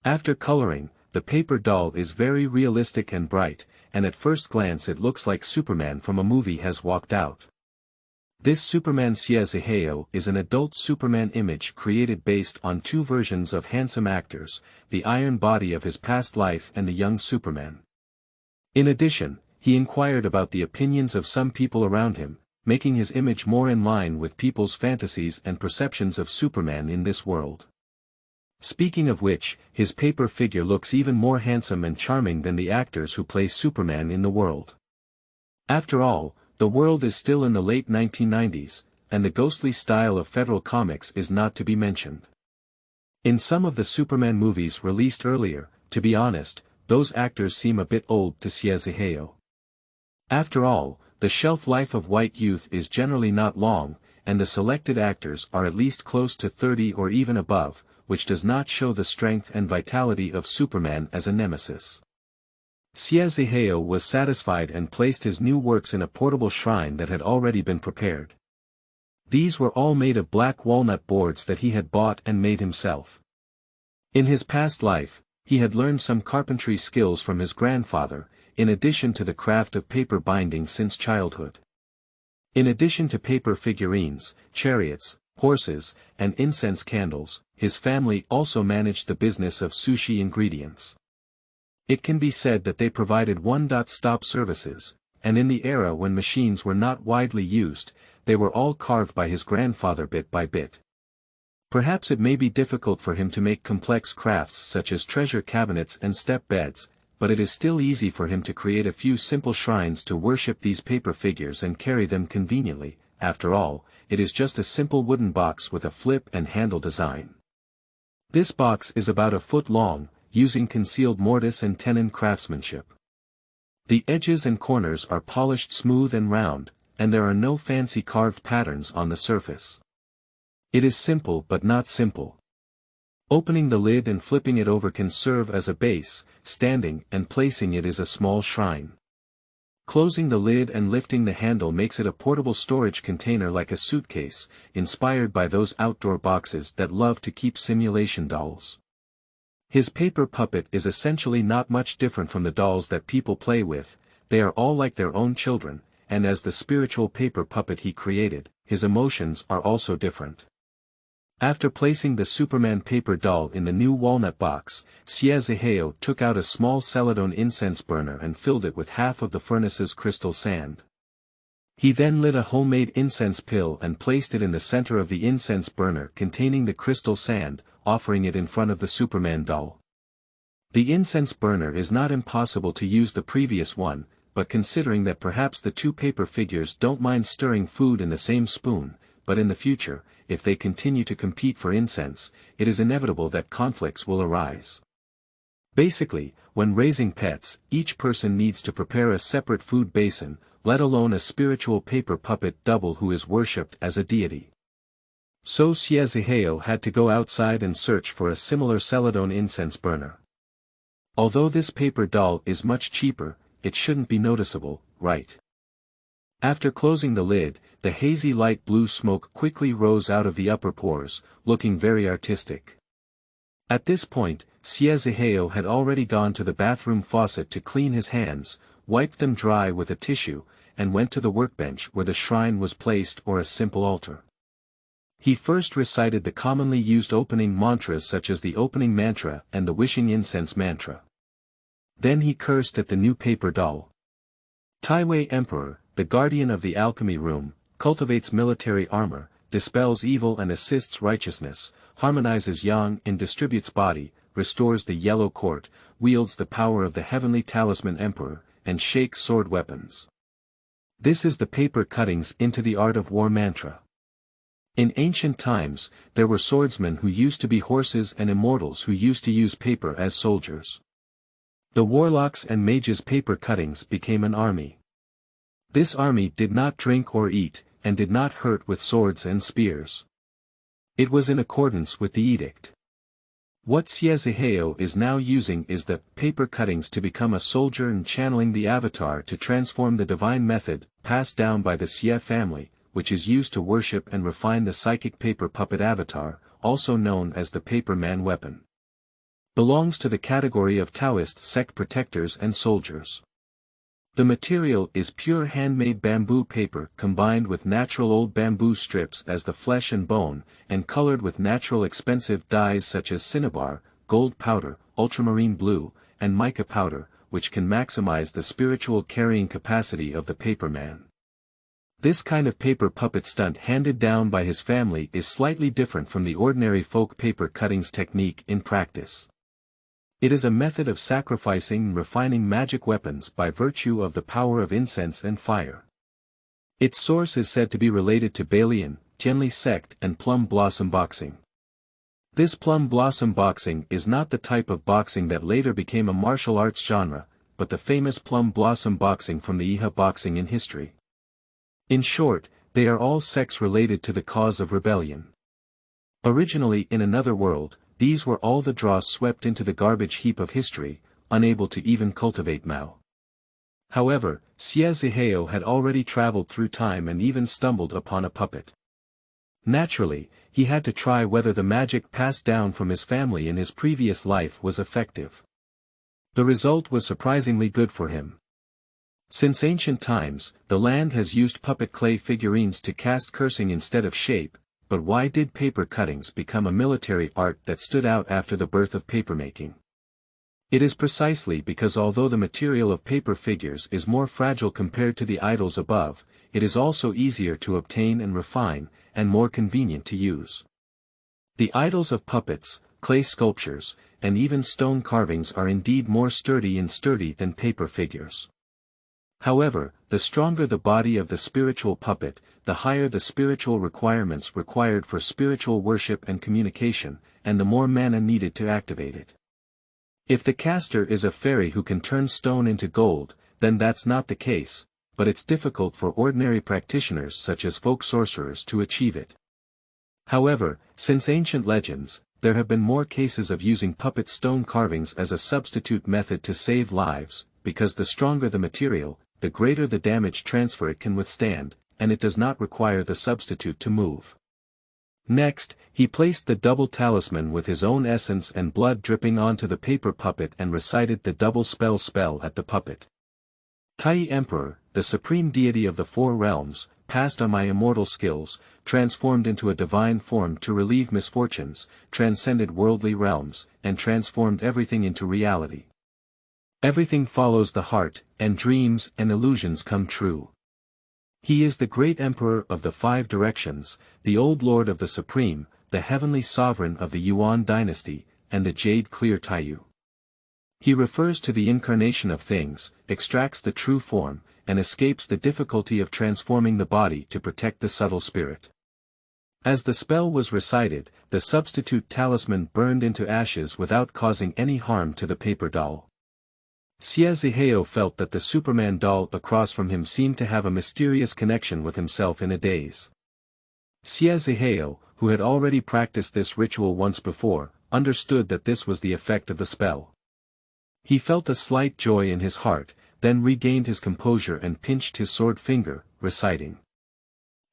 After coloring, the paper doll is very realistic and bright, and at first glance it looks like Superman from a movie has walked out. This Superman Xie Zihao is an adult Superman image created based on two versions of handsome actors, the iron body of his past life and the young Superman. In addition, he inquired about the opinions of some people around him, making his image more in line with people's fantasies and perceptions of Superman in this world. Speaking of which, his paper figure looks even more handsome and charming than the actors who play Superman in the world. After all, the world is still in the late 1990s, and the ghostly style of Federal Comics is not to be mentioned. In some of the Superman movies released earlier, to be honest, those actors seem a bit old to Xie Zihao. After all, the shelf life of white youth is generally not long, and the selected actors are at least close to 30 or even above, which does not show the strength and vitality of Superman as a nemesis. Xie Zihao was satisfied and placed his new works in a portable shrine that had already been prepared. These were all made of black walnut boards that he had bought and made himself. In his past life, he had learned some carpentry skills from his grandfather, in addition to the craft of paper binding since childhood. In addition to paper figurines, chariots, horses, and incense candles, his family also managed the business of sushi ingredients. It can be said that they provided one-stop services, and in the era when machines were not widely used, they were all carved by his grandfather bit by bit. Perhaps it may be difficult for him to make complex crafts such as treasure cabinets and step beds, but it is still easy for him to create a few simple shrines to worship these paper figures and carry them conveniently. After all, it is just a simple wooden box with a flip and handle design. This box is about a foot long, using concealed mortise and tenon craftsmanship. The edges and corners are polished smooth and round, and there are no fancy carved patterns on the surface. It is simple but not simple. Opening the lid and flipping it over can serve as a base, standing and placing it is a small shrine. Closing the lid and lifting the handle makes it a portable storage container like a suitcase, inspired by those outdoor boxes that love to keep simulation dolls. His paper puppet is essentially not much different from the dolls that people play with, they are all like their own children, and as the spiritual paper puppet he created, his emotions are also different. After placing the Superman paper doll in the new walnut box, Xie Zihao took out a small celadone incense burner and filled it with half of the furnace's crystal sand. He then lit a homemade incense pill and placed it in the center of the incense burner containing the crystal sand, offering it in front of the Superman doll. The incense burner is not impossible to use the previous one, but considering that perhaps the two paper figures don't mind stirring food in the same spoon, but in the future, if they continue to compete for incense, it is inevitable that conflicts will arise. Basically, when raising pets, each person needs to prepare a separate food basin, let alone a spiritual paper puppet double who is worshipped as a deity. So Xie Zihao had to go outside and search for a similar celadone incense burner. Although this paper doll is much cheaper, it shouldn't be noticeable, right? After closing the lid, the hazy light blue smoke quickly rose out of the upper pores, looking very artistic. At this point, Xie Zihao had already gone to the bathroom faucet to clean his hands, wiped them dry with a tissue, and went to the workbench where the shrine was placed or a simple altar. He first recited the commonly used opening mantras such as the opening mantra and the wishing incense mantra. Then he cursed at the new paper doll. Taiwei Emperor, the guardian of the alchemy room, cultivates military armor, dispels evil and assists righteousness, harmonizes yang and distributes body, restores the yellow court, wields the power of the heavenly talisman emperor, and shakes sword weapons. This is the paper cuttings into the art of war mantra. In ancient times, there were swordsmen who used to be horses and immortals who used to use paper as soldiers. The warlocks and mages' paper cuttings became an army. This army did not drink or eat, and did not hurt with swords and spears. It was in accordance with the edict. What Xie Zihao is now using is the paper cuttings to become a soldier and channeling the avatar to transform the divine method, passed down by the Xie family, which is used to worship and refine the psychic paper puppet avatar, also known as the paper man weapon. Belongs to the category of Taoist sect protectors and soldiers. The material is pure handmade bamboo paper combined with natural old bamboo strips as the flesh and bone, and colored with natural expensive dyes such as cinnabar, gold powder, ultramarine blue, and mica powder, which can maximize the spiritual carrying capacity of the paper man. This kind of paper puppet stunt handed down by his family is slightly different from the ordinary folk paper cuttings technique in practice. It is a method of sacrificing and refining magic weapons by virtue of the power of incense and fire. Its source is said to be related to Balian, Tianli sect and plum blossom boxing. This plum blossom boxing is not the type of boxing that later became a martial arts genre, but the famous plum blossom boxing from the Iha boxing in history. In short, they are all sects related to the cause of rebellion. Originally in another world, these were all the dross swept into the garbage heap of history, unable to even cultivate Mao. However, Xie Zihao had already traveled through time and even stumbled upon a puppet. Naturally, he had to try whether the magic passed down from his family in his previous life was effective. The result was surprisingly good for him. Since ancient times, the land has used puppet clay figurines to cast cursing instead of shape, but why did paper cuttings become a military art that stood out after the birth of papermaking? It is precisely because although the material of paper figures is more fragile compared to the idols above, it is also easier to obtain and refine, and more convenient to use. The idols of puppets, clay sculptures, and even stone carvings are indeed more sturdy than paper figures. However, the stronger the body of the spiritual puppet, the higher the spiritual requirements required for spiritual worship and communication, and the more mana needed to activate it. If the caster is a fairy who can turn stone into gold, then that's not the case, but it's difficult for ordinary practitioners such as folk sorcerers to achieve it. However, since ancient legends, there have been more cases of using puppet stone carvings as a substitute method to save lives, because the stronger the material, the greater the damage transfer it can withstand, and it does not require the substitute to move. Next, he placed the double talisman with his own essence and blood dripping onto the paper puppet and recited the double spell at the puppet. Tai Emperor, the supreme deity of the four realms, passed on my immortal skills, transformed into a divine form to relieve misfortunes, transcended worldly realms, and transformed everything into reality. Everything follows the heart, and dreams and illusions come true. He is the great emperor of the five directions, the old lord of the supreme, the heavenly sovereign of the Yuan dynasty, and the jade clear Taiyu. He refers to the incarnation of things, extracts the true form, and escapes the difficulty of transforming the body to protect the subtle spirit. As the spell was recited, the substitute talisman burned into ashes without causing any harm to the paper doll. Xie Zihao felt that the Superman doll across from him seemed to have a mysterious connection with himself in a daze. Xie Zihao, who had already practiced this ritual once before, understood that this was the effect of the spell. He felt a slight joy in his heart, then regained his composure and pinched his sword finger, reciting.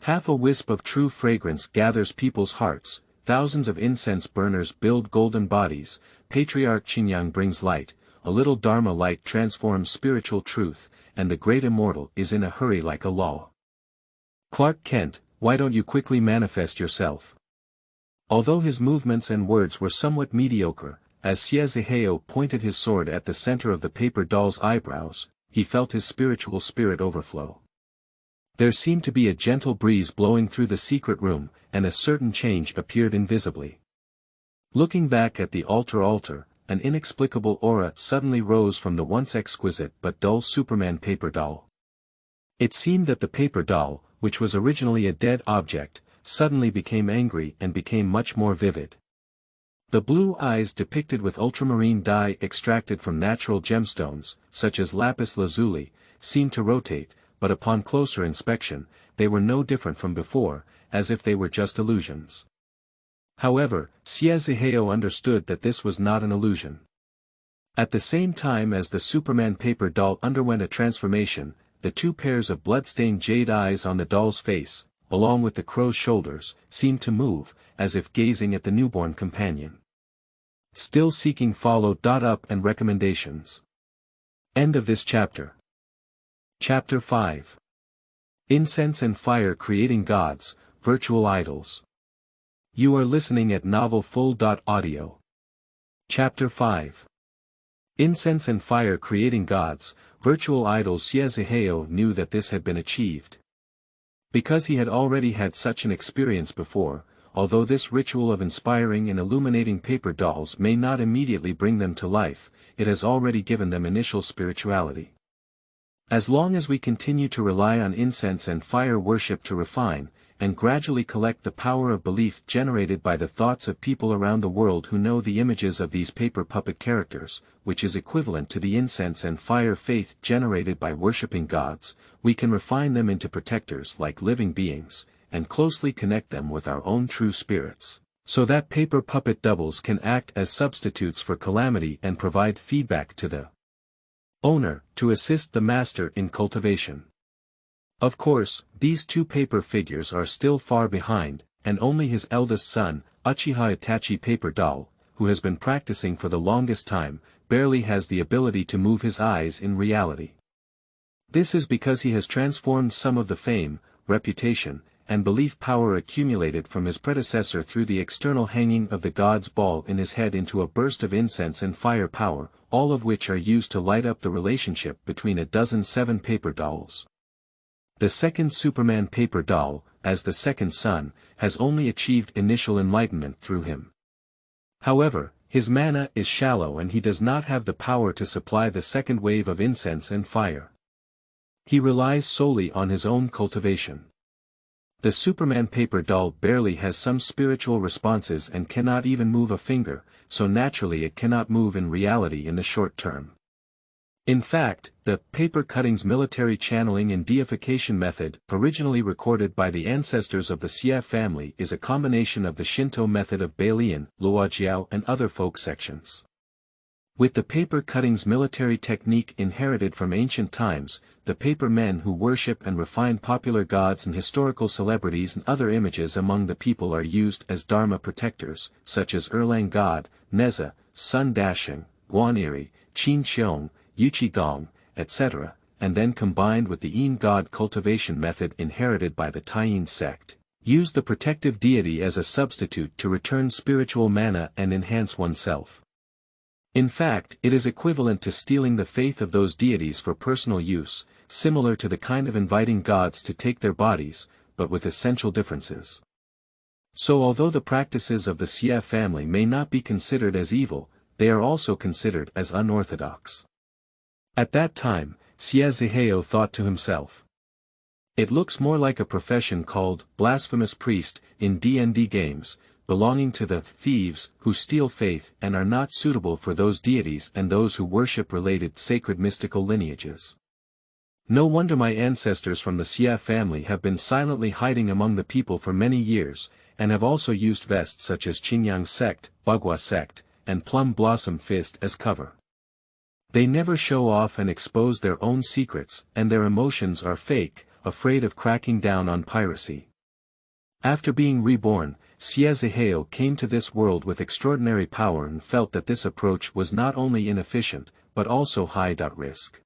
Half a wisp of true fragrance gathers people's hearts, thousands of incense burners build golden bodies, Patriarch Qinyang brings light, a little Dharma light transforms spiritual truth, and the great immortal is in a hurry like a law. Clark Kent, why don't you quickly manifest yourself? Although his movements and words were somewhat mediocre, as Xie Zihao pointed his sword at the center of the paper doll's eyebrows, he felt his spiritual spirit overflow. There seemed to be a gentle breeze blowing through the secret room, and a certain change appeared invisibly. Looking back at the altar, an inexplicable aura suddenly rose from the once exquisite but dull Superman paper doll. It seemed that the paper doll, which was originally a dead object, suddenly became angry and became much more vivid. The blue eyes depicted with ultramarine dye extracted from natural gemstones, such as lapis lazuli, seemed to rotate, but upon closer inspection, they were no different from before, as if they were just illusions. However, Xie Zihao understood that this was not an illusion. At the same time as the Superman paper doll underwent a transformation, the two pairs of blood-stained jade eyes on the doll's face, along with the crow's shoulders, seemed to move, as if gazing at the newborn companion. Still seeking follow-up and recommendations. End of this chapter. Chapter 5. Incense and Fire Creating Gods, Virtual Idols. You are listening at novelfull.audio. Chapter 5. Incense and Fire Creating Gods, Virtual Idols. Xie Zihao knew that this had been achieved. Because he had already had such an experience before, although this ritual of inspiring and illuminating paper dolls may not immediately bring them to life, it has already given them initial spirituality. As long as we continue to rely on incense and fire worship to refine, and gradually collect the power of belief generated by the thoughts of people around the world who know the images of these paper puppet characters, which is equivalent to the incense and fire faith generated by worshipping gods, we can refine them into protectors like living beings, and closely connect them with our own true spirits, so that paper puppet doubles can act as substitutes for calamity and provide feedback to the owner, to assist the master in cultivation. Of course, these two paper figures are still far behind, and only his eldest son, Uchiha Itachi paper doll, who has been practicing for the longest time, barely has the ability to move his eyes in reality. This is because he has transformed some of the fame, reputation, and belief power accumulated from his predecessor through the external hanging of the god's ball in his head into a burst of incense and fire power, all of which are used to light up the relationship between 7 paper dolls. The second Superman paper doll, as the second son, has only achieved initial enlightenment through him. However, his mana is shallow and he does not have the power to supply the second wave of incense and fire. He relies solely on his own cultivation. The Superman paper doll barely has some spiritual responses and cannot even move a finger, so naturally it cannot move in reality in the short term. In fact, the paper cutting's military channeling and deification method, originally recorded by the ancestors of the Xie family, is a combination of the Shinto method of Balian, Luojiao and other folk sections. With the paper cutting's military technique inherited from ancient times, the paper men who worship and refine popular gods and historical celebrities and other images among the people are used as dharma protectors, such as Erlang God, Neza, Sun Dasheng, Guaniri, Qin Xiong, Yuqigong, etc., and then combined with the Yin god cultivation method inherited by the Taiyin sect, use the protective deity as a substitute to return spiritual mana and enhance oneself. In fact, it is equivalent to stealing the faith of those deities for personal use, similar to the kind of inviting gods to take their bodies, but with essential differences. So although the practices of the Xie family may not be considered as evil, they are also considered as unorthodox. At that time, Xie Zihao thought to himself, "It looks more like a profession called blasphemous priest in D&D games, belonging to the thieves who steal faith and are not suitable for those deities and those who worship related sacred mystical lineages. No wonder my ancestors from the Xie family have been silently hiding among the people for many years, and have also used vests such as Qingyang sect, Bagua sect, and Plum Blossom Fist as cover. They never show off and expose their own secrets, and their emotions are fake, afraid of cracking down on piracy." After being reborn, Xie Zihao came to this world with extraordinary power and felt that this approach was not only inefficient, but also high-risk.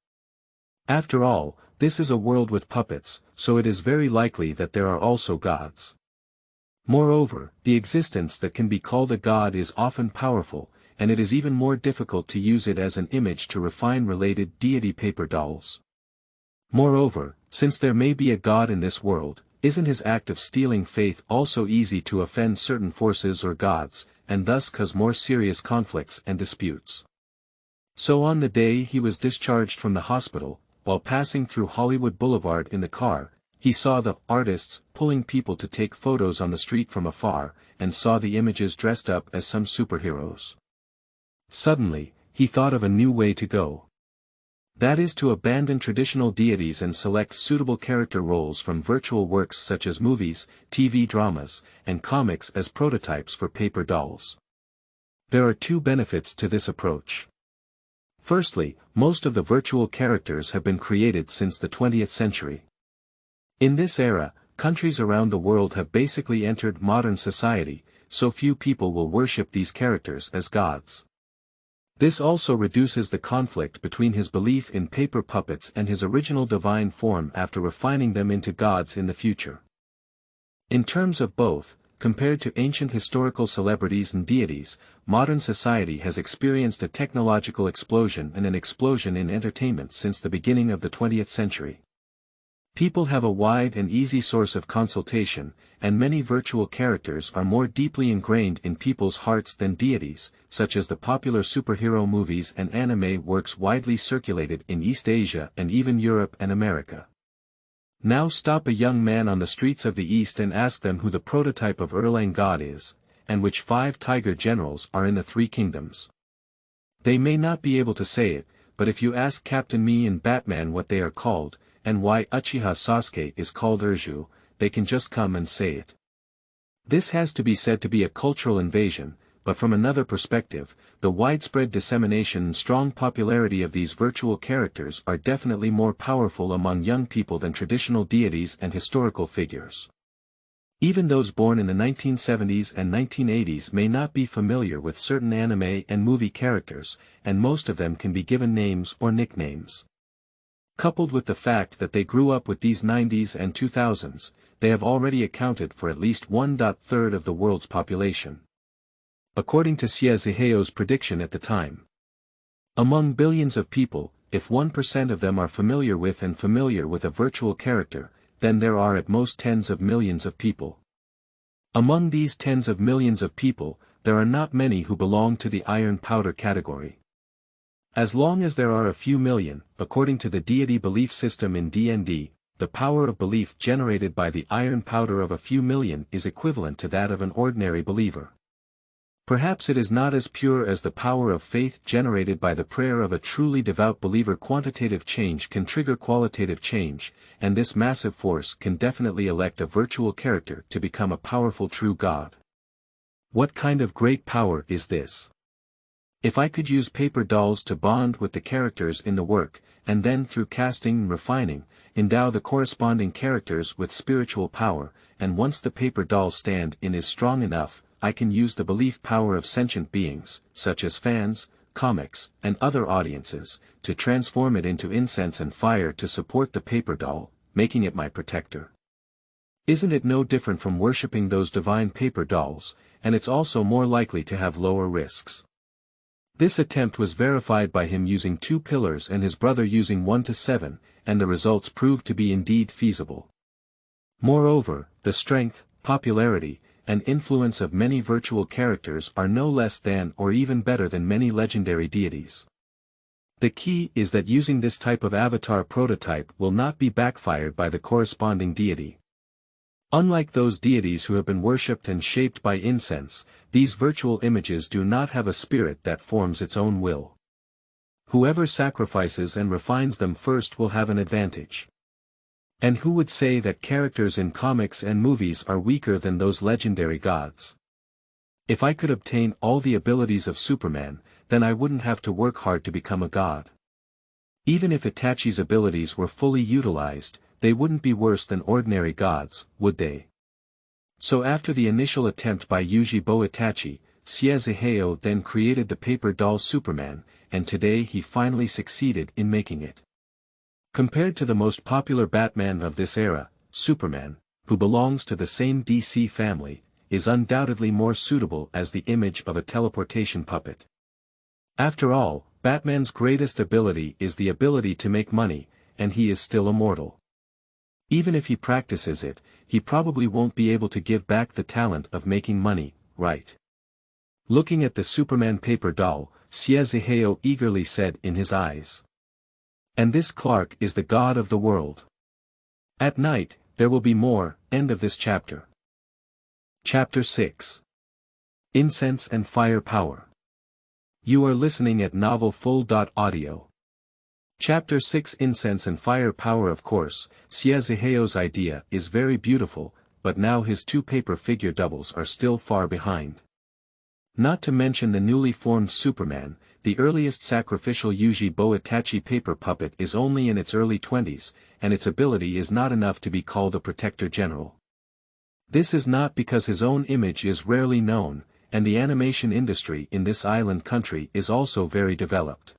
After all, this is a world with puppets, so it is very likely that there are also gods. Moreover, the existence that can be called a god is often powerful, and it is even more difficult to use it as an image to refine related deity paper dolls. Moreover, since there may be a god in this world, isn't his act of stealing faith also easy to offend certain forces or gods, and thus cause more serious conflicts and disputes? So on the day he was discharged from the hospital, while passing through Hollywood Boulevard in the car, he saw the artists pulling people to take photos on the street from afar, and saw the images dressed up as some superheroes. Suddenly, he thought of a new way to go. That is to abandon traditional deities and select suitable character roles from virtual works such as movies, TV dramas, and comics as prototypes for paper dolls. There are two benefits to this approach. Firstly, most of the virtual characters have been created since the 20th century. In this era, countries around the world have basically entered modern society, so few people will worship these characters as gods. This also reduces the conflict between his belief in paper puppets and his original divine form after refining them into gods in the future. In terms of both, compared to ancient historical celebrities and deities, modern society has experienced a technological explosion and an explosion in entertainment since the beginning of the 20th century. People have a wide and easy source of consultation, and many virtual characters are more deeply ingrained in people's hearts than deities, such as the popular superhero movies and anime works widely circulated in East Asia and even Europe and America. Now stop a young man on the streets of the East and ask them who the prototype of Erlang God is, and which 5 tiger generals are in the 3 kingdoms. They may not be able to say it, but if you ask Captain Me and Batman what they are called, and why Uchiha Sasuke is called Urju, they can just come and say it. This has to be said to be a cultural invasion, but from another perspective, the widespread dissemination and strong popularity of these virtual characters are definitely more powerful among young people than traditional deities and historical figures. Even those born in the 1970s and 1980s may not be familiar with certain anime and movie characters, and most of them can be given names or nicknames. Coupled with the fact that they grew up with these 90s and 2000s, they have already accounted for at least 1/3 of the world's population. According to Xie Zihao's prediction at the time, among billions of people, if 1% of them are familiar with a virtual character, then there are at most tens of millions of people. Among these tens of millions of people, there are not many who belong to the iron powder category. As long as there are a few million, according to the deity belief system in D&D, the power of belief generated by the iron powder of a few million is equivalent to that of an ordinary believer. Perhaps it is not as pure as the power of faith generated by the prayer of a truly devout believer. Quantitative change can trigger qualitative change, and this massive force can definitely elect a virtual character to become a powerful true god. What kind of great power is this? If I could use paper dolls to bond with the characters in the work, and then through casting and refining, endow the corresponding characters with spiritual power, and once the paper doll stand-in is strong enough, I can use the belief power of sentient beings, such as fans, comics, and other audiences, to transform it into incense and fire to support the paper doll, making it my protector. Isn't it no different from worshipping those divine paper dolls, and it's also more likely to have lower risks. This attempt was verified by him using 2 pillars and his brother using 1 to 7, and the results proved to be indeed feasible. Moreover, the strength, popularity, and influence of many virtual characters are no less than or even better than many legendary deities. The key is that using this type of avatar prototype will not be backfired by the corresponding deity. Unlike those deities who have been worshipped and shaped by incense, these virtual images do not have a spirit that forms its own will. Whoever sacrifices and refines them first will have an advantage. And who would say that characters in comics and movies are weaker than those legendary gods? If I could obtain all the abilities of Superman, then I wouldn't have to work hard to become a god. Even if Itachi's abilities were fully utilized, they wouldn't be worse than ordinary gods, would they? So after the initial attempt by Yujibo Itachi, Xie Zihao then created the paper doll Superman, and today he finally succeeded in making it. Compared to the most popular Batman of this era, Superman, who belongs to the same DC family, is undoubtedly more suitable as the image of a teleportation puppet. After all, Batman's greatest ability is the ability to make money, and he is still immortal. Even if he practices it, he probably won't be able to give back the talent of making money, right? Looking at the Superman paper doll, Xie Zihao eagerly said in his eyes. And this Clark is the god of the world. At night, there will be more. End of this chapter. Chapter 6. Incense and Fire Power. You are listening at novelfull.audio. Chapter 6 Incense and Fire Power. Of course, Xie Zihao's idea is very beautiful, but now his 2 paper figure doubles are still far behind. Not to mention the newly formed Superman, the earliest sacrificial Yujibo Itachi paper puppet is only in its early 20s, and its ability is not enough to be called a protector general. This is not because his own image is rarely known, and the animation industry in this island country is also very developed.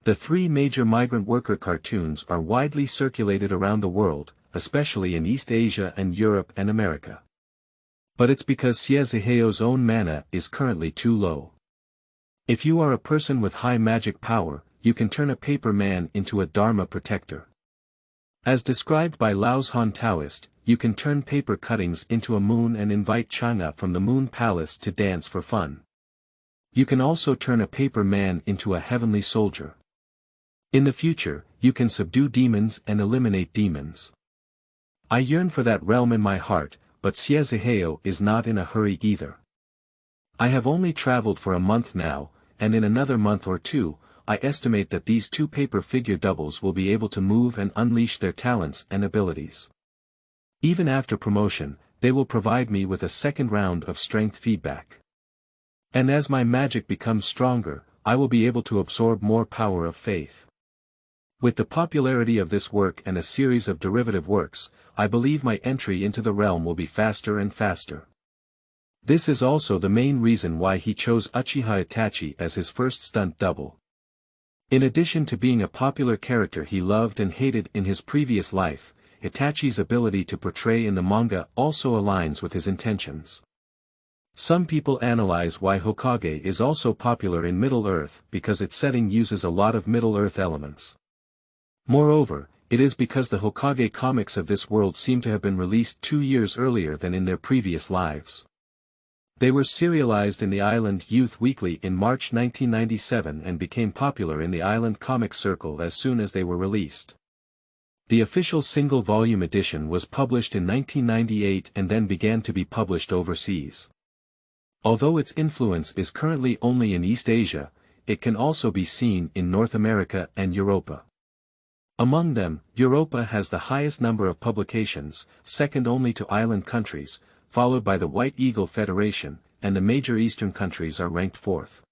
The 3 major migrant worker cartoons are widely circulated around the world, especially in East Asia and Europe and America. But it's because Xie Zihao's own mana is currently too low. If you are a person with high magic power, you can turn a paper man into a Dharma protector. As described by Lao's Han Taoist, you can turn paper cuttings into a moon and invite Chang'e from the Moon Palace to dance for fun. You can also turn a paper man into a heavenly soldier. In the future, you can subdue demons and eliminate demons. I yearn for that realm in my heart, but Xie Zihao is not in a hurry either. I have only traveled for a month now, and in another month or 2, I estimate that these 2 paper figure doubles will be able to move and unleash their talents and abilities. Even after promotion, they will provide me with a second round of strength feedback. And as my magic becomes stronger, I will be able to absorb more power of faith. With the popularity of this work and a series of derivative works, I believe my entry into the realm will be faster and faster. This is also the main reason why he chose Uchiha Itachi as his first stunt double. In addition to being a popular character he loved and hated in his previous life, Itachi's ability to portray in the manga also aligns with his intentions. Some people analyze why Hokage is also popular in Middle-earth because its setting uses a lot of Middle-earth elements. Moreover, it is because the Hokage comics of this world seem to have been released 2 years earlier than in their previous lives. They were serialized in the Island Youth Weekly in March 1997 and became popular in the Island comic circle as soon as they were released. The official single-volume edition was published in 1998 and then began to be published overseas. Although its influence is currently only in East Asia, it can also be seen in North America and Europa. Among them, Europa has the highest number of publications, second only to island countries, followed by the White Eagle Federation, and the major Eastern countries are ranked fourth.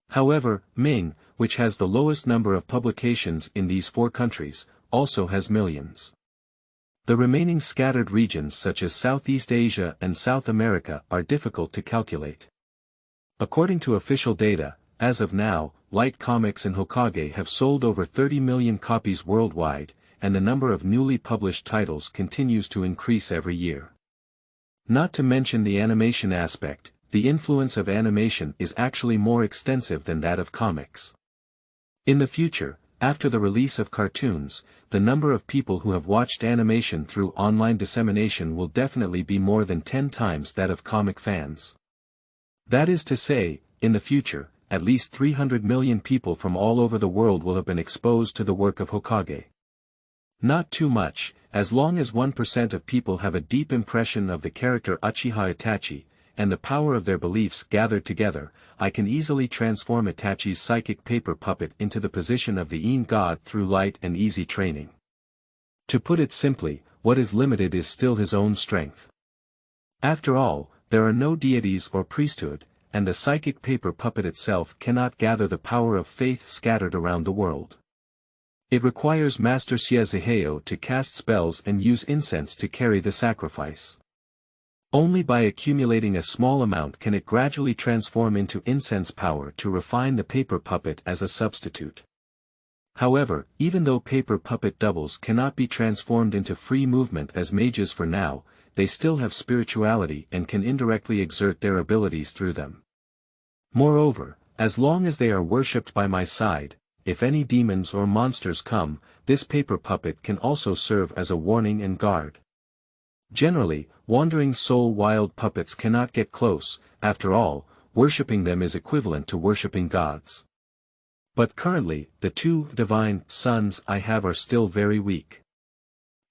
However, Ming, which has the lowest number of publications in these four countries, also has millions. The remaining scattered regions such as Southeast Asia and South America are difficult to calculate. According to official data, as of now, Light Comics and Hokage have sold over 30 million copies worldwide, and the number of newly published titles continues to increase every year. Not to mention the animation aspect, the influence of animation is actually more extensive than that of comics. In the future, after the release of cartoons, the number of people who have watched animation through online dissemination will definitely be more than 10 times that of comic fans. That is to say, in the future, at least 300 million people from all over the world will have been exposed to the work of Hokage. Not too much, as long as 1% of people have a deep impression of the character Uchiha Itachi, and the power of their beliefs gathered together, I can easily transform Itachi's psychic paper puppet into the position of the Yin God through light and easy training. To put it simply, what is limited is still his own strength. After all, there are no deities or priesthood, and the psychic paper puppet itself cannot gather the power of faith scattered around the world. It requires Master Xie Zihao to cast spells and use incense to carry the sacrifice. Only by accumulating a small amount can it gradually transform into incense power to refine the paper puppet as a substitute. However, even though paper puppet doubles cannot be transformed into free movement as mages for now, they still have spirituality and can indirectly exert their abilities through them. Moreover, as long as they are worshipped by my side, if any demons or monsters come, this paper puppet can also serve as a warning and guard. Generally, wandering soul wild puppets cannot get close, after all, worshipping them is equivalent to worshipping gods. But currently, the two divine sons I have are still very weak.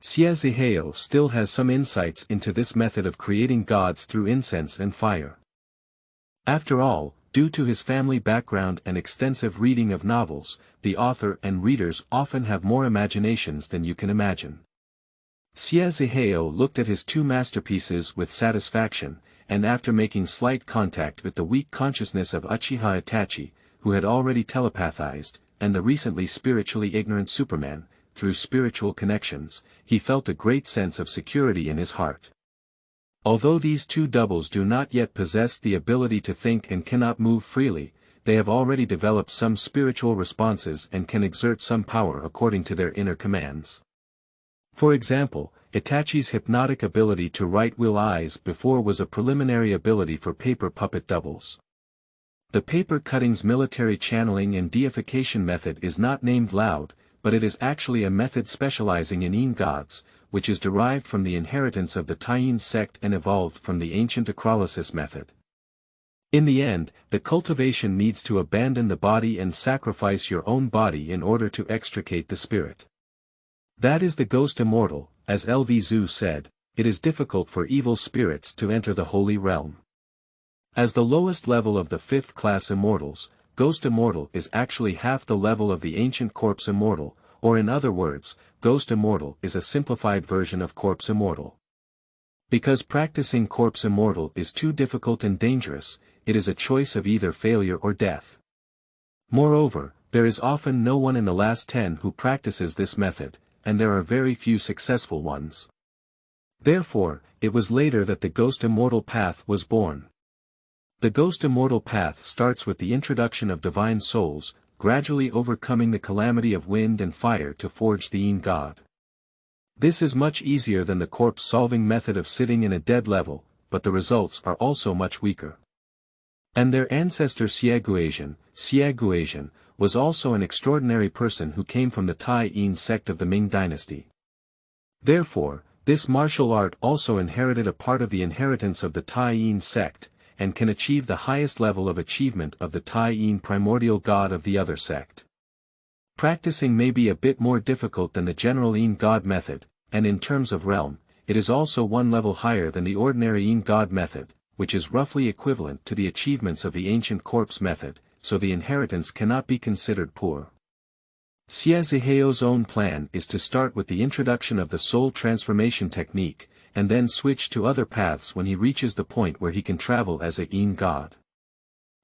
Xie Zihao still has some insights into this method of creating gods through incense and fire. After all, due to his family background and extensive reading of novels, the author and readers often have more imaginations than you can imagine. Xie Zihao looked at his two masterpieces with satisfaction, and after making slight contact with the weak consciousness of Uchiha Itachi, who had already telepathized, and the recently spiritually ignorant Superman, through spiritual connections, he felt a great sense of security in his heart. Although these two doubles do not yet possess the ability to think and cannot move freely, they have already developed some spiritual responses and can exert some power according to their inner commands. For example, Itachi's hypnotic ability to right-will eyes before was a preliminary ability for paper puppet doubles. The paper cutting's military channeling and deification method is not named loud, but it is actually a method specializing in Yin gods, which is derived from the inheritance of the Taiyin sect and evolved from the ancient acrolysis method. In the end, the cultivation needs to abandon the body and sacrifice your own body in order to extricate the spirit. That is the ghost immortal, as Lv Zhu said, it is difficult for evil spirits to enter the holy realm. As the lowest level of the fifth class immortals, Ghost Immortal is actually half the level of the ancient Corpse Immortal, or in other words, Ghost Immortal is a simplified version of Corpse Immortal. Because practicing Corpse Immortal is too difficult and dangerous, it is a choice of either failure or death. Moreover, there is often no one in the last 10 who practices this method, and there are very few successful ones. Therefore, it was later that the Ghost Immortal path was born. The Ghost Immortal path starts with the introduction of divine souls, gradually overcoming the calamity of wind and fire to forge the Yin God. This is much easier than the corpse-solving method of sitting in a dead level, but the results are also much weaker. And their ancestor Xiage was also an extraordinary person who came from the Tai-Yin sect of the Ming dynasty. Therefore, this martial art also inherited a part of the inheritance of the Tai-Yin sect, and can achieve the highest level of achievement of the Tai Yin primordial god of the other sect. Practicing may be a bit more difficult than the general Yin god method, and in terms of realm, it is also one level higher than the ordinary Yin god method, which is roughly equivalent to the achievements of the ancient corpse method, so the inheritance cannot be considered poor. Xie Zihao's own plan is to start with the introduction of the soul transformation technique, and then switch to other paths when he reaches the point where he can travel as a Yin god.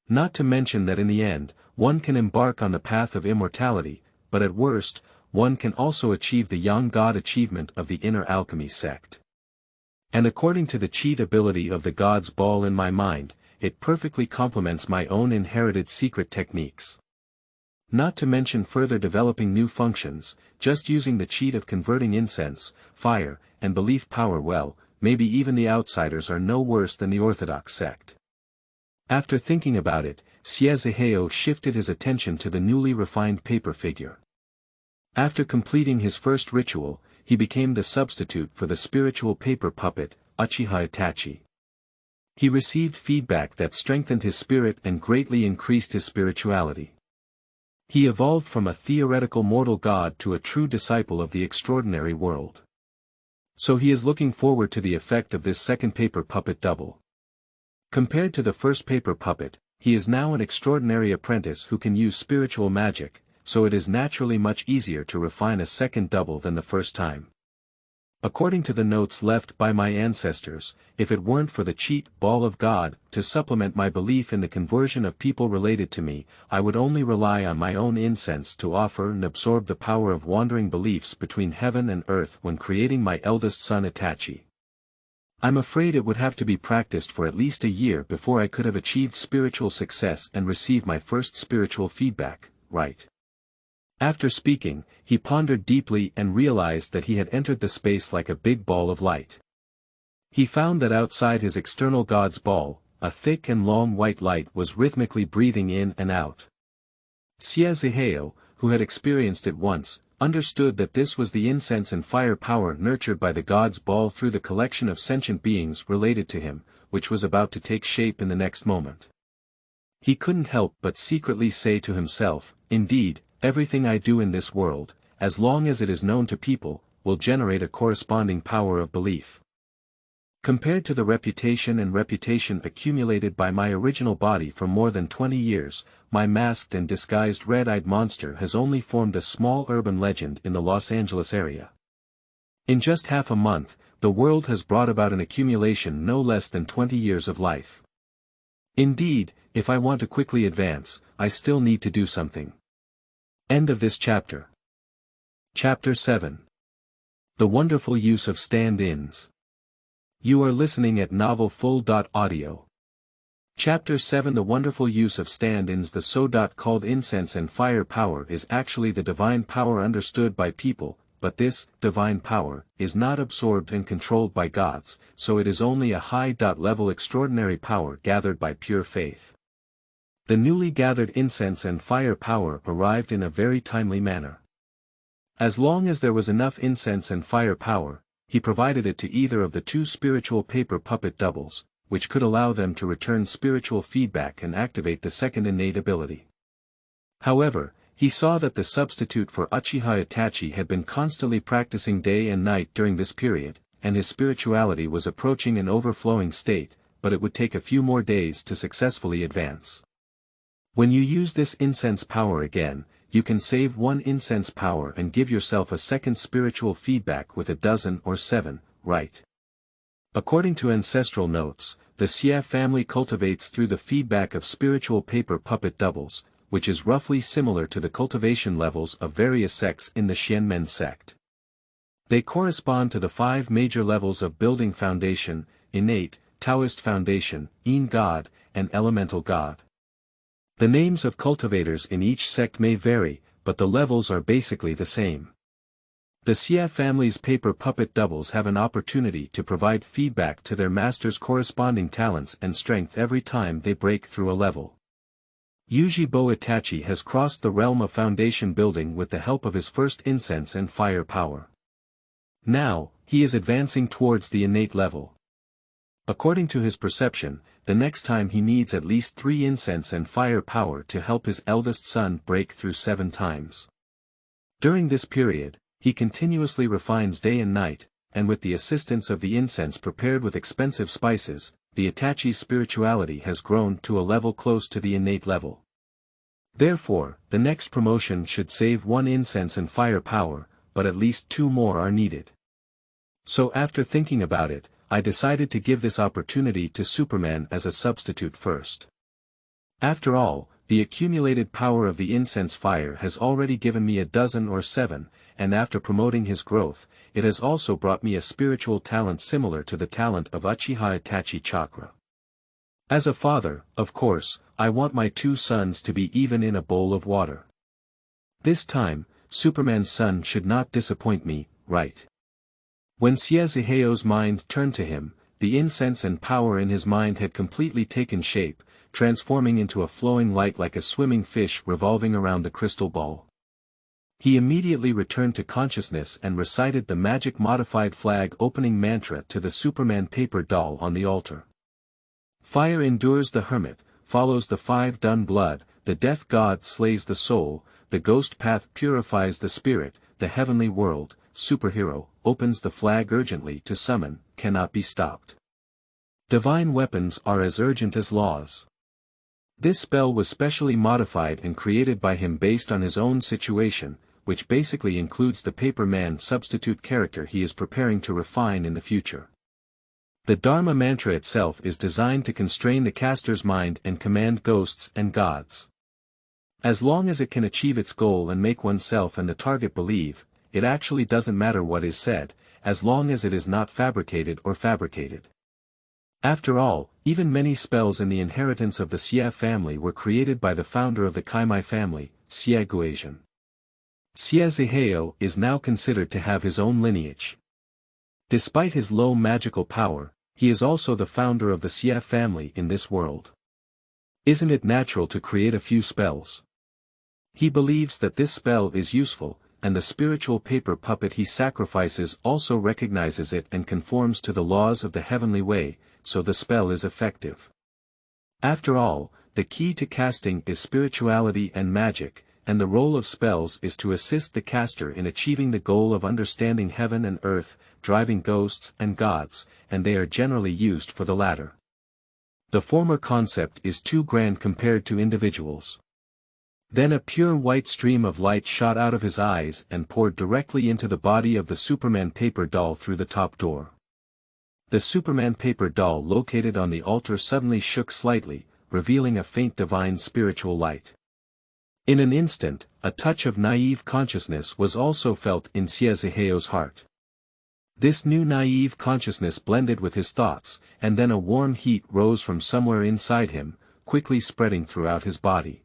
Not to mention that in the end, one can embark on the path of immortality, but at worst, one can also achieve the Yang god achievement of the inner alchemy sect. And according to the cheat ability of the god's ball in my mind, it perfectly complements my own inherited secret techniques. Not to mention further developing new functions, just using the cheat of converting incense, fire, and belief power well, maybe even the outsiders are no worse than the orthodox sect. After thinking about it, Xie Zihao shifted his attention to the newly refined paper figure. After completing his first ritual, he became the substitute for the spiritual paper puppet, Uchiha Itachi. He received feedback that strengthened his spirit and greatly increased his spirituality. He evolved from a theoretical mortal god to a true disciple of the extraordinary world. So he is looking forward to the effect of this second paper puppet double. Compared to the first paper puppet, he is now an extraordinary apprentice who can use spiritual magic, so it is naturally much easier to refine a second double than the first time. According to the notes left by my ancestors, if it weren't for the cheat ball of God to supplement my belief in the conversion of people related to me, I would only rely on my own incense to offer and absorb the power of wandering beliefs between heaven and earth when creating my eldest son Itachi. I'm afraid it would have to be practiced for at least a year before I could have achieved spiritual success and received my first spiritual feedback, right? After speaking, he pondered deeply and realized that he had entered the space like a big ball of light. He found that outside his external god's ball, a thick and long white light was rhythmically breathing in and out. Xie Zihao, who had experienced it once, understood that this was the incense and fire power nurtured by the god's ball through the collection of sentient beings related to him, which was about to take shape in the next moment. He couldn't help but secretly say to himself, indeed, everything I do in this world, as long as it is known to people, will generate a corresponding power of belief. Compared to the reputation accumulated by my original body for more than 20 years, my masked and disguised red-eyed monster has only formed a small urban legend in the Los Angeles area. In just half a month, the world has brought about an accumulation no less than 20 years of life. Indeed, if I want to quickly advance, I still need to do something. End of this chapter. Chapter 7. The wonderful use of stand-ins. You are listening at novelfull.audio. Chapter 7. The wonderful use of stand-ins. The so-called incense and fire power is actually the divine power understood by people, but this divine power is not absorbed and controlled by gods, so it is only a high-level extraordinary power gathered by pure faith. The newly gathered incense and fire power arrived in a very timely manner. As long as there was enough incense and fire power, he provided it to either of the two spiritual paper puppet doubles, which could allow them to return spiritual feedback and activate the second innate ability. However, he saw that the substitute for Uchiha Itachi had been constantly practicing day and night during this period, and his spirituality was approaching an overflowing state, but it would take a few more days to successfully advance. When you use this incense power again, you can save one incense power and give yourself a second spiritual feedback with a dozen or 7, right? According to ancestral notes, the Xie family cultivates through the feedback of spiritual paper puppet doubles, which is roughly similar to the cultivation levels of various sects in the Xianmen sect. They correspond to the 5 major levels of building foundation, innate, Taoist foundation, Yin God, and elemental God. The names of cultivators in each sect may vary, but the levels are basically the same. The Xie family's paper puppet doubles have an opportunity to provide feedback to their master's corresponding talents and strength every time they break through a level. Yujibo Itachi has crossed the realm of foundation building with the help of his first incense and fire power. Now, he is advancing towards the innate level. According to his perception, the next time he needs at least 3 incense and fire power to help his eldest son break through 7 times. During this period, he continuously refines day and night, and with the assistance of the incense prepared with expensive spices, the Itachi's spirituality has grown to a level close to the innate level. Therefore, the next promotion should save 1 incense and fire power, but at least 2 more are needed. So after thinking about it, I decided to give this opportunity to Superman as a substitute first. After all, the accumulated power of the incense fire has already given me a dozen or 7, and after promoting his growth, it has also brought me a spiritual talent similar to the talent of Uchiha Itachi Chakra. As a father, of course, I want my 2 sons to be even in a bowl of water. This time, Superman's son should not disappoint me, right? When Xie Zihao's mind turned to him, the incense and power in his mind had completely taken shape, transforming into a flowing light like a swimming fish revolving around the crystal ball. He immediately returned to consciousness and recited the magic modified flag opening mantra to the Superman paper doll on the altar. Fire endures the hermit, follows the 5 dun blood, the death god slays the soul, the ghost path purifies the spirit, the heavenly world, superhero, opens the flag urgently to summon, cannot be stopped. Divine weapons are as urgent as laws. This spell was specially modified and created by him based on his own situation, which basically includes the paper man substitute character he is preparing to refine in the future. The Dharma mantra itself is designed to constrain the caster's mind and command ghosts and gods. As long as it can achieve its goal and make oneself and the target believe, it actually doesn't matter what is said, as long as it is not fabricated or fabricated. After all, even many spells in the inheritance of the Xie family were created by the founder of the Kaimai family, Xie Guizhen. Xie Zihao is now considered to have his own lineage. Despite his low magical power, he is also the founder of the Xie family in this world. Isn't it natural to create a few spells? He believes that this spell is useful, and the spiritual paper puppet he sacrifices also recognizes it and conforms to the laws of the heavenly way, so the spell is effective. After all, the key to casting is spirituality and magic, and the role of spells is to assist the caster in achieving the goal of understanding heaven and earth, driving ghosts and gods, and they are generally used for the latter. The former concept is too grand compared to individuals. Then a pure white stream of light shot out of his eyes and poured directly into the body of the Superman paper doll through the top door. The Superman paper doll located on the altar suddenly shook slightly, revealing a faint divine spiritual light. In an instant, a touch of naive consciousness was also felt in Xie Zihao's heart. This new naive consciousness blended with his thoughts, and then a warm heat rose from somewhere inside him, quickly spreading throughout his body.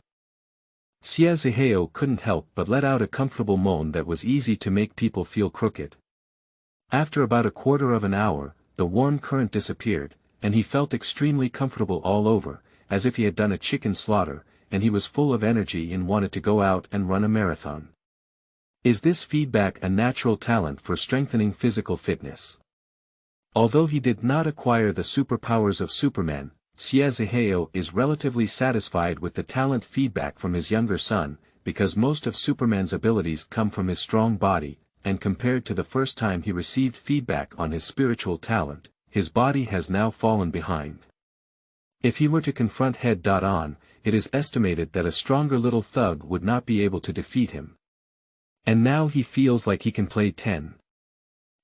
Xie Zihao couldn't help but let out a comfortable moan that was easy to make people feel crooked. After about a quarter of an hour, the warm current disappeared, and he felt extremely comfortable all over, as if he had done a chicken slaughter, and he was full of energy and wanted to go out and run a marathon. Is this feedback a natural talent for strengthening physical fitness? Although he did not acquire the superpowers of Superman, Xie Zihao is relatively satisfied with the talent feedback from his younger son, because most of Superman's abilities come from his strong body, and compared to the first time he received feedback on his spiritual talent, his body has now fallen behind. If he were to confront head-on, it is estimated that a stronger little thug would not be able to defeat him. And now he feels like he can play 10.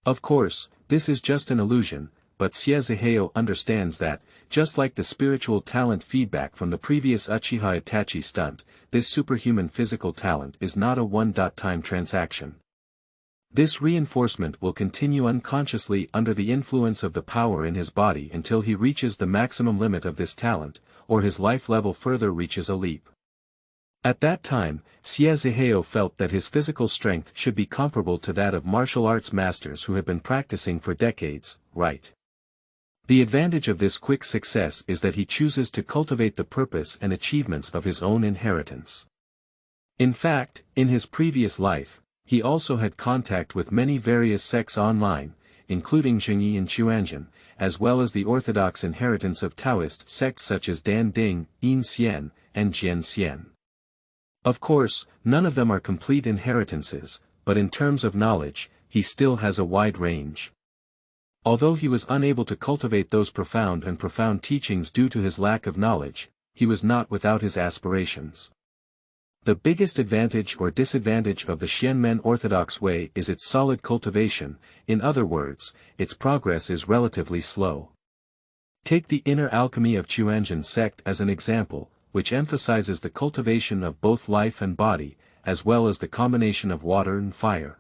Of course, this is just an illusion, but Xie Zihao understands that, just like the spiritual talent feedback from the previous Uchiha Itachi stunt, this superhuman physical talent is not a one-time transaction. This reinforcement will continue unconsciously under the influence of the power in his body until he reaches the maximum limit of this talent, or his life level further reaches a leap. At that time, Xie Zihao felt that his physical strength should be comparable to that of martial arts masters who have been practicing for decades, right? The advantage of this quick success is that he chooses to cultivate the purpose and achievements of his own inheritance. In fact, in his previous life, he also had contact with many various sects online, including Zhengyi and Chuanjin, as well as the orthodox inheritance of Taoist sects such as Dan Ding, Yin Xian, and Jian Xian. Of course, none of them are complete inheritances, but in terms of knowledge, he still has a wide range. Although he was unable to cultivate those profound teachings due to his lack of knowledge, he was not without his aspirations. The biggest advantage or disadvantage of the Xianmen orthodox way is its solid cultivation, in other words, its progress is relatively slow. Take the inner alchemy of Chuanjin sect as an example, which emphasizes the cultivation of both life and body, as well as the combination of water and fire.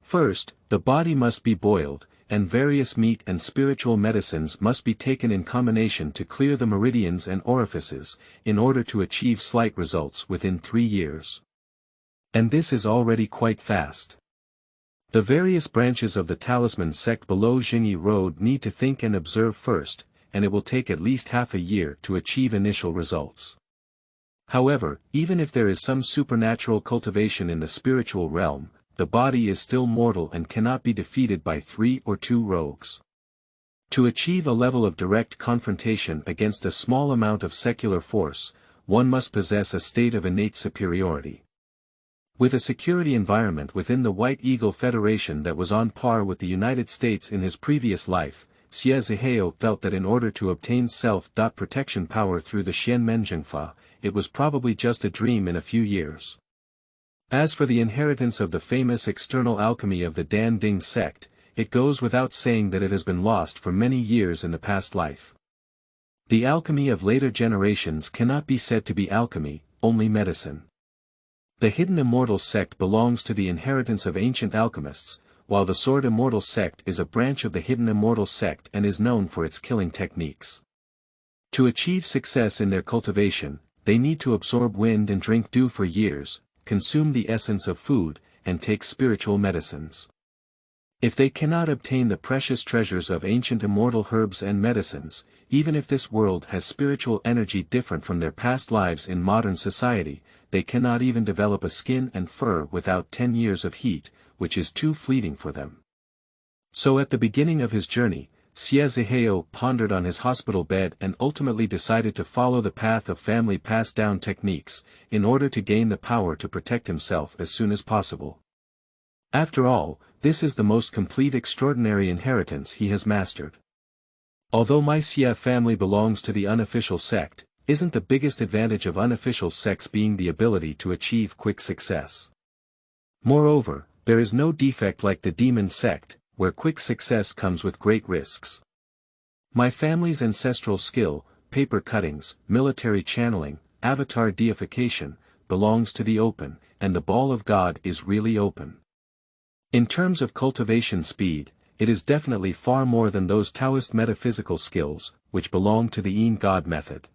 First, the body must be boiled, and various meat and spiritual medicines must be taken in combination to clear the meridians and orifices, in order to achieve slight results within 3 years. And this is already quite fast. The various branches of the talisman sect below Xingyi Road need to think and observe first, and it will take at least half a year to achieve initial results. However, even if there is some supernatural cultivation in the spiritual realm, the body is still mortal and cannot be defeated by 3 or 2 rogues. To achieve a level of direct confrontation against a small amount of secular force, one must possess a state of innate superiority. With a security environment within the White Eagle Federation that was on par with the United States in his previous life, Xie Zihao felt that in order to obtain self-protection power through the Xianmen Zhengfa, it was probably just a dream in a few years. As for the inheritance of the famous external alchemy of the Dan Ding sect, it goes without saying that it has been lost for many years in the past life. The alchemy of later generations cannot be said to be alchemy, only medicine. The hidden Immortal sect belongs to the inheritance of ancient alchemists, while the Sword Immortal sect is a branch of the hidden Immortal sect and is known for its killing techniques. To achieve success in their cultivation, they need to absorb wind and drink dew for years, consume the essence of food, and take spiritual medicines. If they cannot obtain the precious treasures of ancient immortal herbs and medicines, even if this world has spiritual energy different from their past lives in modern society, they cannot even develop a skin and fur without 10 years of heat, which is too fleeting for them. So at the beginning of his journey, Xie Zihao pondered on his hospital bed and ultimately decided to follow the path of family passed-down techniques, in order to gain the power to protect himself as soon as possible. After all, this is the most complete extraordinary inheritance he has mastered. Although my Xie family belongs to the unofficial sect, isn't the biggest advantage of unofficial sects being the ability to achieve quick success? Moreover, there is no defect like the demon sect, where quick success comes with great risks. My family's ancestral skill, paper cuttings, military channeling, avatar deification, belongs to the open, and the ball of God is really open. In terms of cultivation speed, it is definitely far more than those Taoist metaphysical skills, which belong to the Yin God method.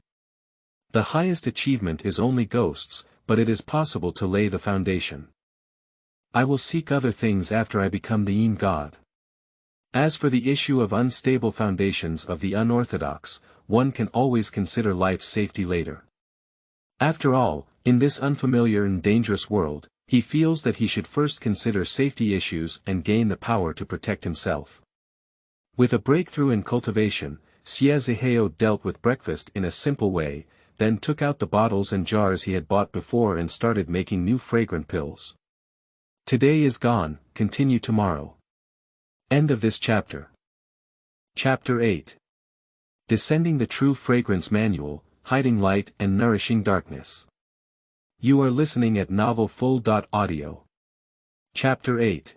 The highest achievement is only ghosts, but it is possible to lay the foundation. I will seek other things after I become the Yin God. As for the issue of unstable foundations of the unorthodox, one can always consider life's safety later. After all, in this unfamiliar and dangerous world, he feels that he should first consider safety issues and gain the power to protect himself. With a breakthrough in cultivation, Xie Zihao dealt with breakfast in a simple way, then took out the bottles and jars he had bought before and started making new fragrant pills. Today is gone, continue tomorrow. End of this chapter. Chapter 8. Descending the True Fragrance Manual, Hiding Light and Nourishing Darkness. You are listening at novelfull.audio. Chapter 8.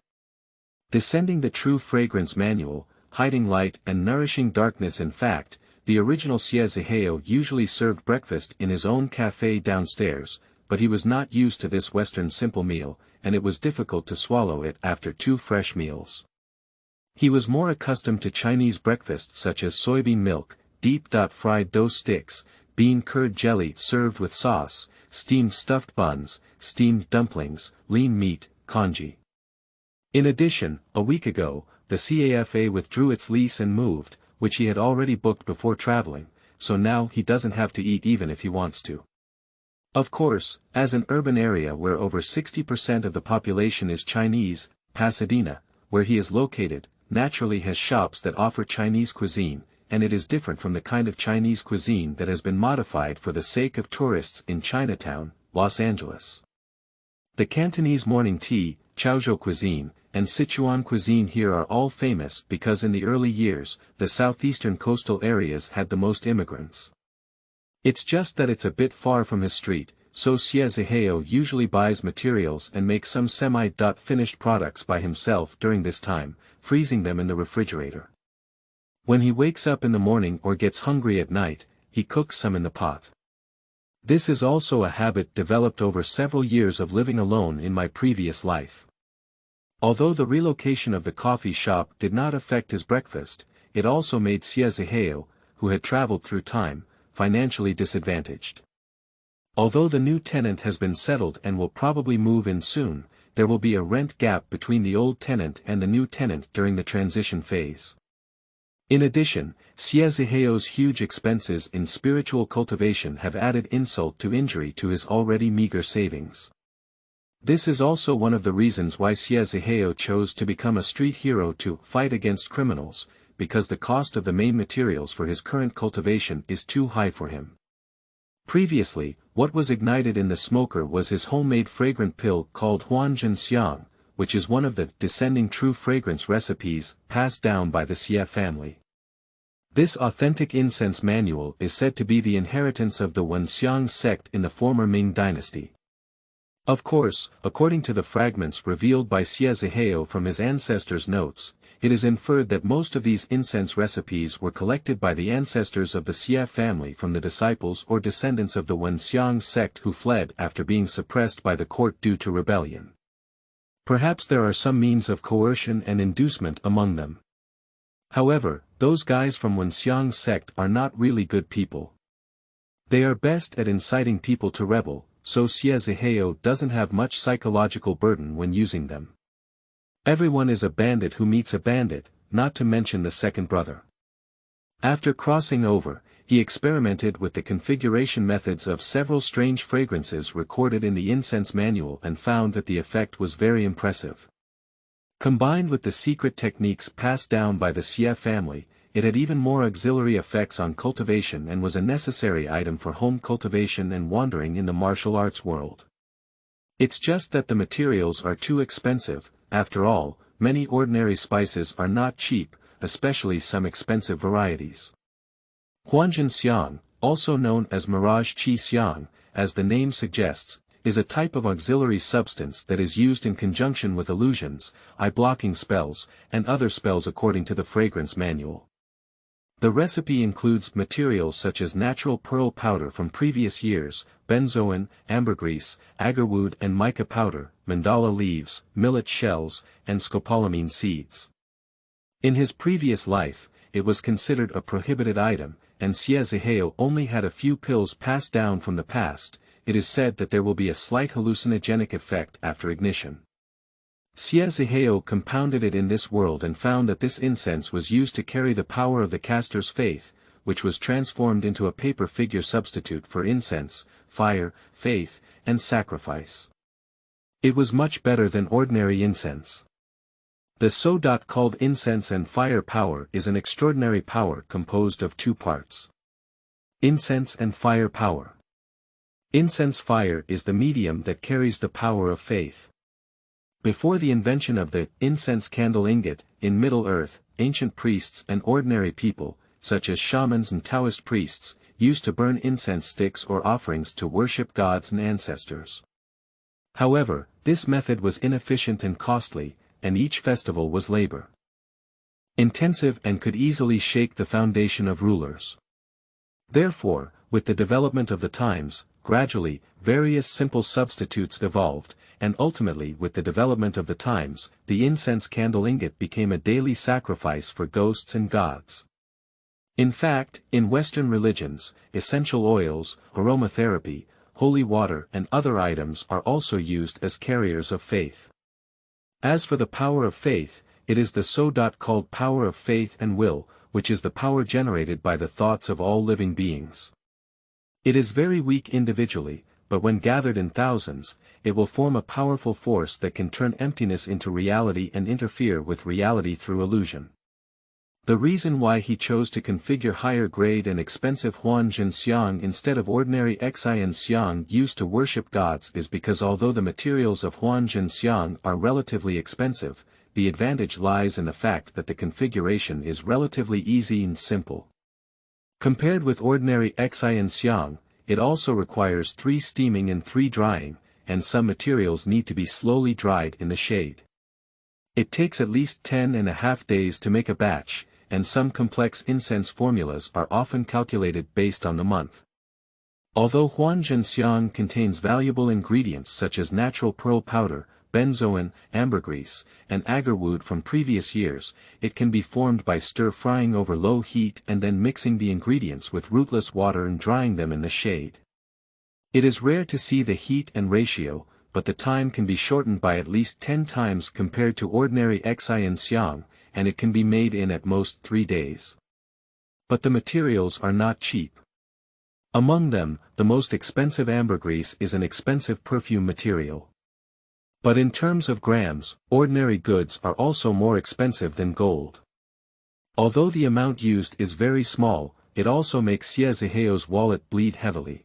Descending the True Fragrance Manual, Hiding Light and Nourishing Darkness. In fact, the original Xie Zihao usually served breakfast in his own cafe downstairs, but he was not used to this Western simple meal, and it was difficult to swallow it after 2 fresh meals. He was more accustomed to Chinese breakfast such as soybean milk, deep-fried dough sticks, bean curd jelly served with sauce, steamed stuffed buns, steamed dumplings, lean meat, congee. In addition, a week ago, the CAFA withdrew its lease and moved, which he had already booked before traveling, so now he doesn't have to eat even if he wants to. Of course, as an urban area where over 60% of the population is Chinese, Pasadena, where he is located, naturally has shops that offer Chinese cuisine, and it is different from the kind of Chinese cuisine that has been modified for the sake of tourists in Chinatown, Los Angeles. The Cantonese morning tea, Chaozhou cuisine, and Sichuan cuisine here are all famous because in the early years, the southeastern coastal areas had the most immigrants. It's just that it's a bit far from his street, so Xie Zihao usually buys materials and makes some semi-finished products by himself during this time, freezing them in the refrigerator. When he wakes up in the morning or gets hungry at night, he cooks some in the pot. This is also a habit developed over several years of living alone in my previous life. Although the relocation of the coffee shop did not affect his breakfast, it also made Xie Zihao, who had traveled through time, financially disadvantaged. Although the new tenant has been settled and will probably move in soon, there will be a rent gap between the old tenant and the new tenant during the transition phase. In addition, Xie Zihao's huge expenses in spiritual cultivation have added insult to injury to his already meager savings. This is also one of the reasons why Xie Zihao chose to become a street hero to fight against criminals, because the cost of the main materials for his current cultivation is too high for him. Previously, what was ignited in the smoker was his homemade fragrant pill called Huanzhen, which is one of the descending true fragrance recipes passed down by the Xie family. This authentic incense manual is said to be the inheritance of the Wenxiang sect in the former Ming dynasty. Of course, according to the fragments revealed by Xie Zihao from his ancestors' notes, it is inferred that most of these incense recipes were collected by the ancestors of the Xie family from the disciples or descendants of the Wenxiang sect who fled after being suppressed by the court due to rebellion. Perhaps there are some means of coercion and inducement among them. However, those guys from Wenxiang sect are not really good people. They are best at inciting people to rebel, so Xie Zihao doesn't have much psychological burden when using them. Everyone is a bandit who meets a bandit, not to mention the second brother. After crossing over, he experimented with the configuration methods of several strange fragrances recorded in the incense manual and found that the effect was very impressive. Combined with the secret techniques passed down by the Xie family, it had even more auxiliary effects on cultivation and was a necessary item for home cultivation and wandering in the martial arts world. It's just that the materials are too expensive. After all, many ordinary spices are not cheap, especially some expensive varieties. Huanzhen xiang, also known as mirage qi xiang, as the name suggests, is a type of auxiliary substance that is used in conjunction with illusions, eye-blocking spells, and other spells according to the fragrance manual. The recipe includes materials such as natural pearl powder from previous years, benzoin, ambergris, agarwood and mica powder, mandala leaves, millet shells, and scopolamine seeds. In his previous life, it was considered a prohibited item, and Xie Zihao only had a few pills passed down from the past. It is said that there will be a slight hallucinogenic effect after ignition. Xie Zihao compounded it in this world and found that this incense was used to carry the power of the caster's faith, which was transformed into a paper figure substitute for incense, fire, faith, and sacrifice. It was much better than ordinary incense. The so-called incense and fire power is an extraordinary power composed of two parts. Incense and fire power. Incense fire is the medium that carries the power of faith. Before the invention of the incense candle ingot, in Middle-earth, ancient priests and ordinary people, such as shamans and Taoist priests, used to burn incense sticks or offerings to worship gods and ancestors. However, this method was inefficient and costly, and each festival was labor-intensive and could easily shake the foundation of rulers. Therefore, with the development of the times, gradually, various simple substitutes evolved, and ultimately with the development of the times, the incense candle ingot became a daily sacrifice for ghosts and gods. In fact, in Western religions, essential oils, aromatherapy, holy water and other items are also used as carriers of faith. As for the power of faith, it is the so-called power of faith and will, which is the power generated by the thoughts of all living beings. It is very weak individually, but when gathered in thousands, it will form a powerful force that can turn emptiness into reality and interfere with reality through illusion. The reason why he chose to configure higher grade and expensive Huanzhen Xiang instead of ordinary Xian Xiang used to worship gods is because although the materials of Huanzhen Xiang are relatively expensive, the advantage lies in the fact that the configuration is relatively easy and simple. Compared with ordinary Xian Xiang, it also requires 3 steaming and 3 drying, and some materials need to be slowly dried in the shade. It takes at least 10.5 days to make a batch, and some complex incense formulas are often calculated based on the month. Although Huanzhen Xiang contains valuable ingredients such as natural pearl powder, benzoin, ambergris, and agarwood from previous years, it can be formed by stir-frying over low heat and then mixing the ingredients with rootless water and drying them in the shade. It is rare to see the heat and ratio, but the time can be shortened by at least 10 times compared to ordinary Xian Xiang, and it can be made in at most 3 days. But the materials are not cheap. Among them, the most expensive ambergris is an expensive perfume material. But in terms of grams, ordinary goods are also more expensive than gold. Although the amount used is very small, it also makes Xie Zihao's wallet bleed heavily.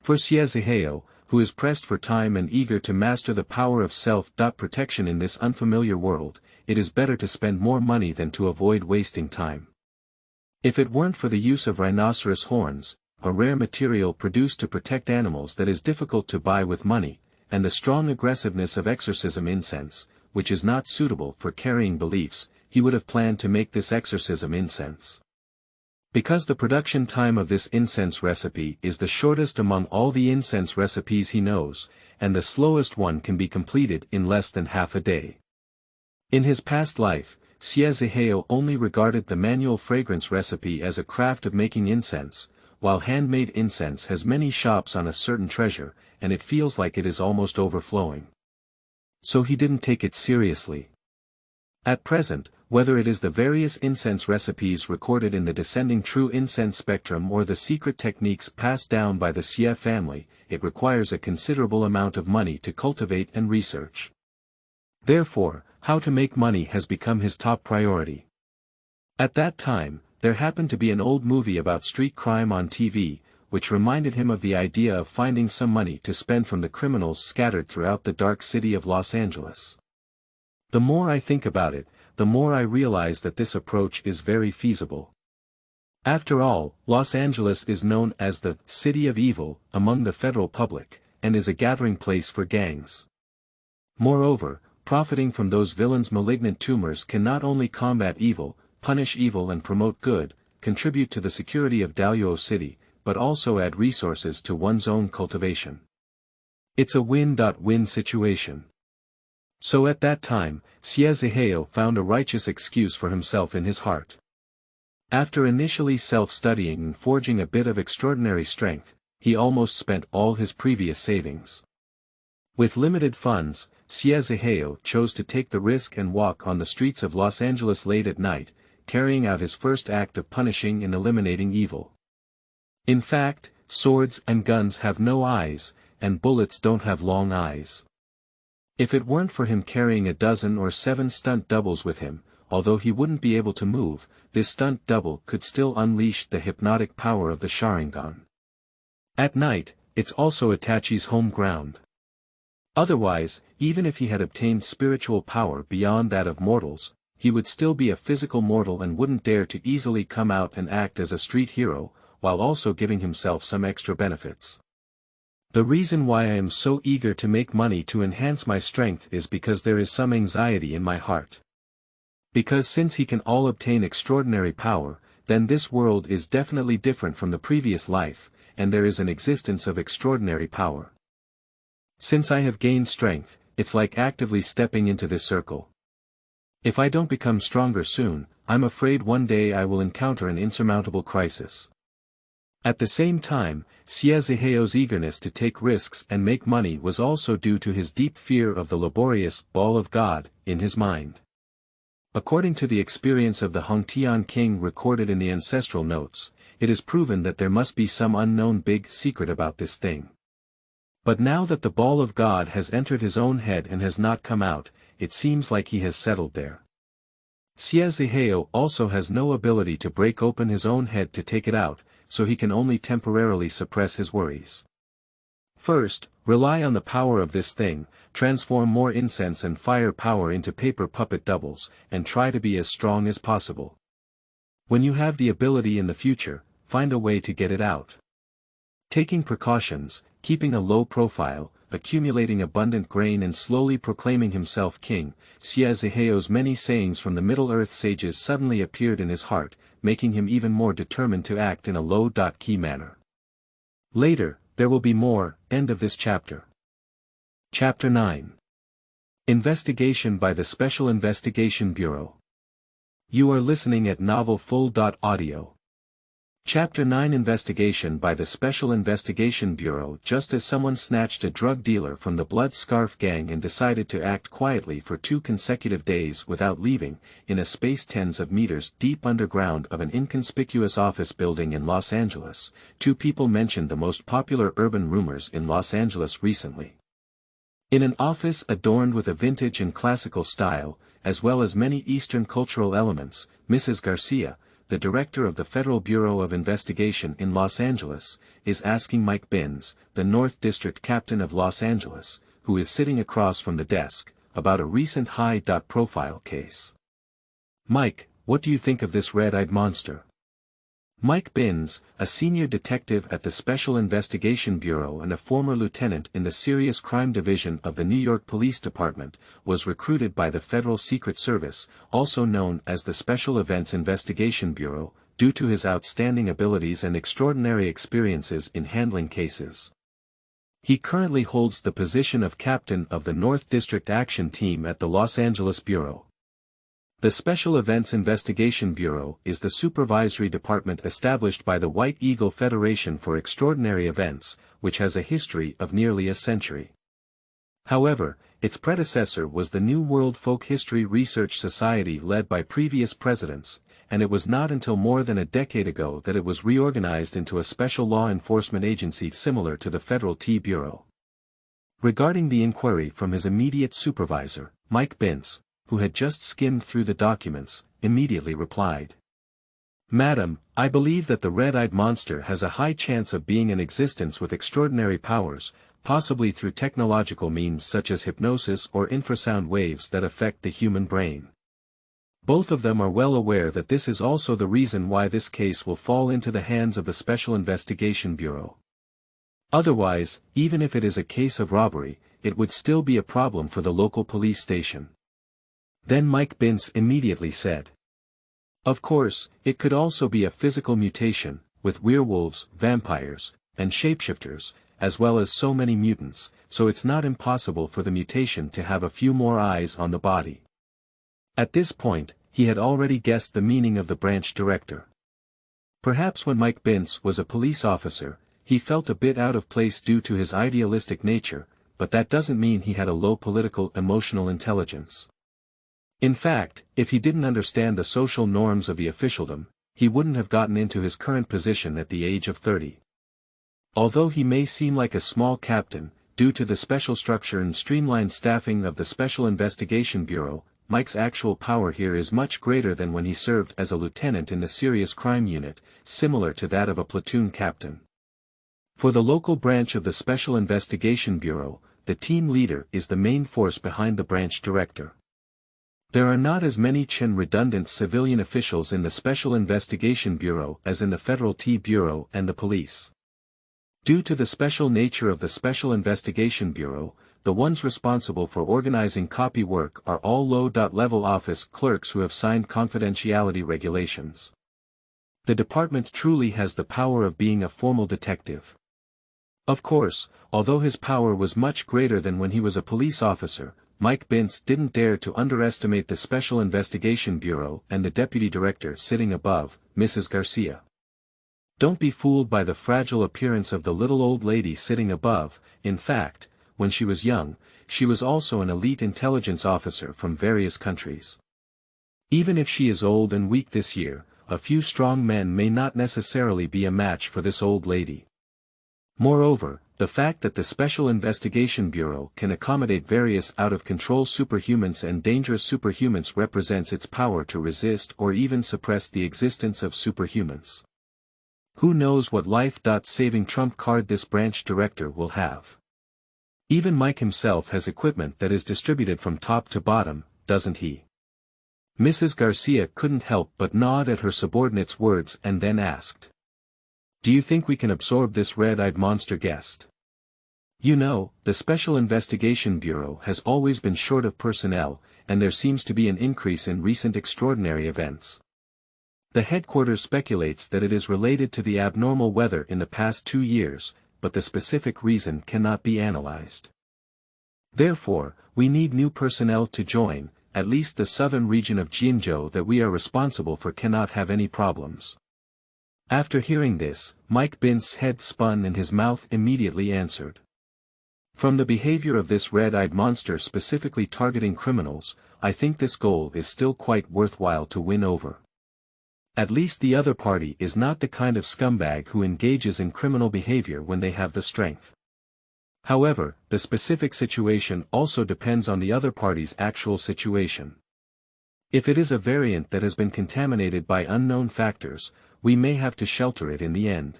For Xie Zihao, who is pressed for time and eager to master the power of self-protection in this unfamiliar world, it is better to spend more money than to avoid wasting time. If it weren't for the use of rhinoceros horns, a rare material produced to protect animals that is difficult to buy with money, and the strong aggressiveness of exorcism incense, which is not suitable for carrying beliefs, he would have planned to make this exorcism incense. Because the production time of this incense recipe is the shortest among all the incense recipes he knows, and the slowest one can be completed in less than half a day. In his past life, Xie Zihao only regarded the manual fragrance recipe as a craft of making incense, while handmade incense has many shops on a certain treasure, and it feels like it is almost overflowing. So he didn't take it seriously. At present, whether it is the various incense recipes recorded in the descending true incense spectrum or the secret techniques passed down by the Xie family, it requires a considerable amount of money to cultivate and research. Therefore, how to make money has become his top priority. At that time, there happened to be an old movie about street crime on TV, which reminded him of the idea of finding some money to spend from the criminals scattered throughout the dark city of Los Angeles. The more I think about it, the more I realize that this approach is very feasible. After all, Los Angeles is known as the City of Evil among the federal public, and is a gathering place for gangs. Moreover, profiting from those villains' malignant tumors can not only combat evil, punish evil and promote good, contribute to the security of Daoyuo City, but also add resources to one's own cultivation. It's a win-win situation. So at that time, Xie Zihao found a righteous excuse for himself in his heart. After initially self-studying and forging a bit of extraordinary strength, he almost spent all his previous savings. With limited funds, Xie Zihao chose to take the risk and walk on the streets of Los Angeles late at night, carrying out his first act of punishing and eliminating evil. In fact, swords and guns have no eyes, and bullets don't have long eyes. If it weren't for him carrying a dozen or 7 stunt doubles with him, although he wouldn't be able to move, this stunt double could still unleash the hypnotic power of the Sharingan. At night, it's also Itachi's home ground. Otherwise, even if he had obtained spiritual power beyond that of mortals, he would still be a physical mortal and wouldn't dare to easily come out and act as a street hero, while also giving himself some extra benefits. The reason why I am so eager to make money to enhance my strength is because there is some anxiety in my heart. Because since he can all obtain extraordinary power, then this world is definitely different from the previous life, and there is an existence of extraordinary power. Since I have gained strength, it's like actively stepping into this circle. If I don't become stronger soon, I'm afraid one day I will encounter an insurmountable crisis. At the same time, Xie Zihao's eagerness to take risks and make money was also due to his deep fear of the laborious ball of God in his mind. According to the experience of the Hongtian king recorded in the ancestral notes, it is proven that there must be some unknown big secret about this thing. But now that the ball of God has entered his own head and has not come out, it seems like he has settled there. Xie Zihao also has no ability to break open his own head to take it out, so he can only temporarily suppress his worries. First, rely on the power of this thing, transform more incense and fire power into paper puppet doubles, and try to be as strong as possible. When you have the ability in the future, find a way to get it out. Taking precautions, keeping a low profile, accumulating abundant grain and slowly proclaiming himself king, Xie Zihao's many sayings from the Middle-earth sages suddenly appeared in his heart, making him even more determined to act in a low-key manner. Later, there will be more. End of this chapter. Chapter 9. Investigation by the Special Investigation Bureau. You are listening at novelfull.audio. Chapter 9. Investigation by the Special Investigation Bureau. Just as someone snatched a drug dealer from the Blood Scarf Gang and decided to act quietly for 2 consecutive days without leaving, in a space tens of meters deep underground of an inconspicuous office building in Los Angeles, 2 people mentioned the most popular urban rumors in Los Angeles recently. In an office adorned with a vintage and classical style, as well as many Eastern cultural elements, Mrs. Garcia, the director of the Federal Bureau of Investigation in Los Angeles, is asking Mike Binns, the North District Captain of Los Angeles, who is sitting across from the desk, about a recent high-profile case. Mike, what do you think of this red-eyed monster? Mike Binns, a senior detective at the Special Investigation Bureau and a former lieutenant in the Serious Crime Division of the New York Police Department, was recruited by the Federal Secret Service, also known as the Special Events Investigation Bureau, due to his outstanding abilities and extraordinary experiences in handling cases. He currently holds the position of captain of the North District Action Team at the Los Angeles Bureau. The Special Events Investigation Bureau is the supervisory department established by the White Eagle Federation for Extraordinary Events, which has a history of nearly a century. However, its predecessor was the New World Folk History Research Society led by previous presidents, and it was not until more than a decade ago that it was reorganized into a special law enforcement agency similar to the Federal T Bureau. Regarding the inquiry from his immediate supervisor, Mike Binns, who had just skimmed through the documents, immediately replied. Madam, I believe that the red-eyed monster has a high chance of being in existence with extraordinary powers, possibly through technological means such as hypnosis or infrasound waves that affect the human brain. Both of them are well aware that this is also the reason why this case will fall into the hands of the Special Investigation Bureau. Otherwise, even if it is a case of robbery, it would still be a problem for the local police station. Then Mike Binns immediately said. Of course, it could also be a physical mutation, with werewolves, vampires, and shapeshifters, as well as so many mutants, so it's not impossible for the mutation to have a few more eyes on the body. At this point, he had already guessed the meaning of the branch director. Perhaps when Mike Binns was a police officer, he felt a bit out of place due to his idealistic nature, but that doesn't mean he had a low political emotional intelligence. In fact, if he didn't understand the social norms of the officialdom, he wouldn't have gotten into his current position at the age of 30. Although he may seem like a small captain, due to the special structure and streamlined staffing of the Special Investigation Bureau, Mike's actual power here is much greater than when he served as a lieutenant in the Serious Crime Unit, similar to that of a platoon captain. For the local branch of the Special Investigation Bureau, the team leader is the main force behind the branch director. There are not as many redundant civilian officials in the Special Investigation Bureau as in the Federal T Bureau and the police. Due to the special nature of the Special Investigation Bureau, the ones responsible for organizing copy work are all low-level office clerks who have signed confidentiality regulations. The department truly has the power of being a formal detective. Of course, although his power was much greater than when he was a police officer, Mike Binns didn't dare to underestimate the Special Investigation Bureau and the deputy director sitting above, Mrs. Garcia. Don't be fooled by the fragile appearance of the little old lady sitting above. In fact, when she was young, she was also an elite intelligence officer from various countries. Even if she is old and weak this year, a few strong men may not necessarily be a match for this old lady. Moreover, the fact that the Special Investigation Bureau can accommodate various out-of-control superhumans and dangerous superhumans represents its power to resist or even suppress the existence of superhumans. Who knows what life-saving trump card this branch director will have? Even Mike himself has equipment that is distributed from top to bottom, doesn't he? Mrs. Garcia couldn't help but nod at her subordinate's words and then asked. Do you think we can absorb this red-eyed monster guest? You know, the Special Investigation Bureau has always been short of personnel, and there seems to be an increase in recent extraordinary events. The headquarters speculates that it is related to the abnormal weather in the past 2 years, but the specific reason cannot be analyzed. Therefore, we need new personnel to join, at least the southern region of Jinzhou that we are responsible for cannot have any problems. After hearing this, Mike Bin's head spun and his mouth immediately answered. From the behavior of this red-eyed monster specifically targeting criminals, I think this goal is still quite worthwhile to win over. At least the other party is not the kind of scumbag who engages in criminal behavior when they have the strength. However, the specific situation also depends on the other party's actual situation. If it is a variant that has been contaminated by unknown factors, we may have to shelter it in the end.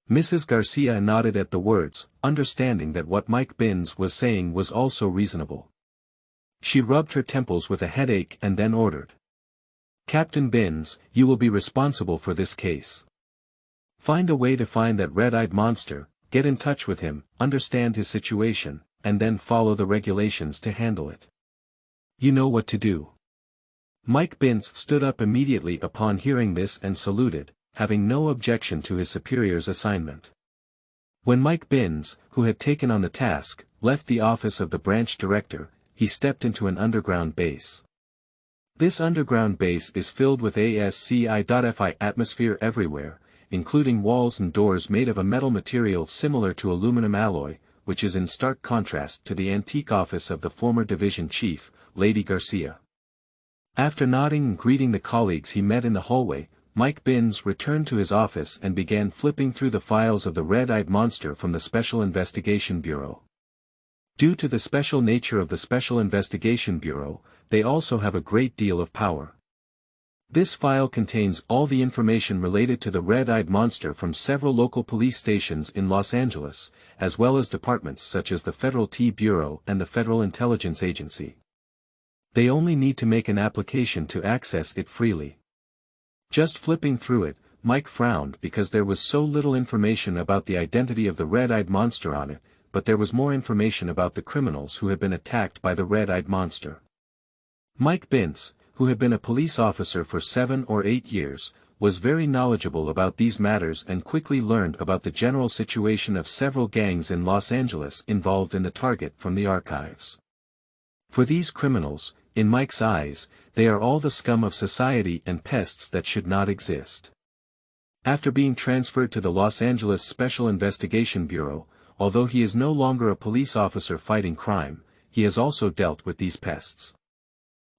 Mrs. Garcia nodded at the words, understanding that what Mike Binns was saying was also reasonable. She rubbed her temples with a headache and then ordered. Captain Binns, you will be responsible for this case. Find a way to find that red-eyed monster, get in touch with him, understand his situation, and then follow the regulations to handle it. You know what to do. Mike Binns stood up immediately upon hearing this and saluted, having no objection to his superior's assignment. When Mike Binns, who had taken on the task, left the office of the branch director, he stepped into an underground base. This underground base is filled with ASCII.FI atmosphere everywhere, including walls and doors made of a metal material similar to aluminum alloy, which is in stark contrast to the antique office of the former division chief, Lady Garcia. After nodding and greeting the colleagues he met in the hallway, Mike Binns returned to his office and began flipping through the files of the red-eyed monster from the Special Investigation Bureau. Due to the special nature of the Special Investigation Bureau, they also have a great deal of power. This file contains all the information related to the red-eyed monster from several local police stations in Los Angeles, as well as departments such as the Federal Tea Bureau and the Federal Intelligence Agency. They only need to make an application to access it freely. Just flipping through it, Mike frowned because there was so little information about the identity of the red-eyed monster on it, but there was more information about the criminals who had been attacked by the red-eyed monster. Mike Binns, who had been a police officer for 7 or 8 years, was very knowledgeable about these matters and quickly learned about the general situation of several gangs in Los Angeles involved in the target from the archives. For these criminals, in Mike's eyes, they are all the scum of society and pests that should not exist. After being transferred to the Los Angeles Special Investigation Bureau, although he is no longer a police officer fighting crime, he has also dealt with these pests.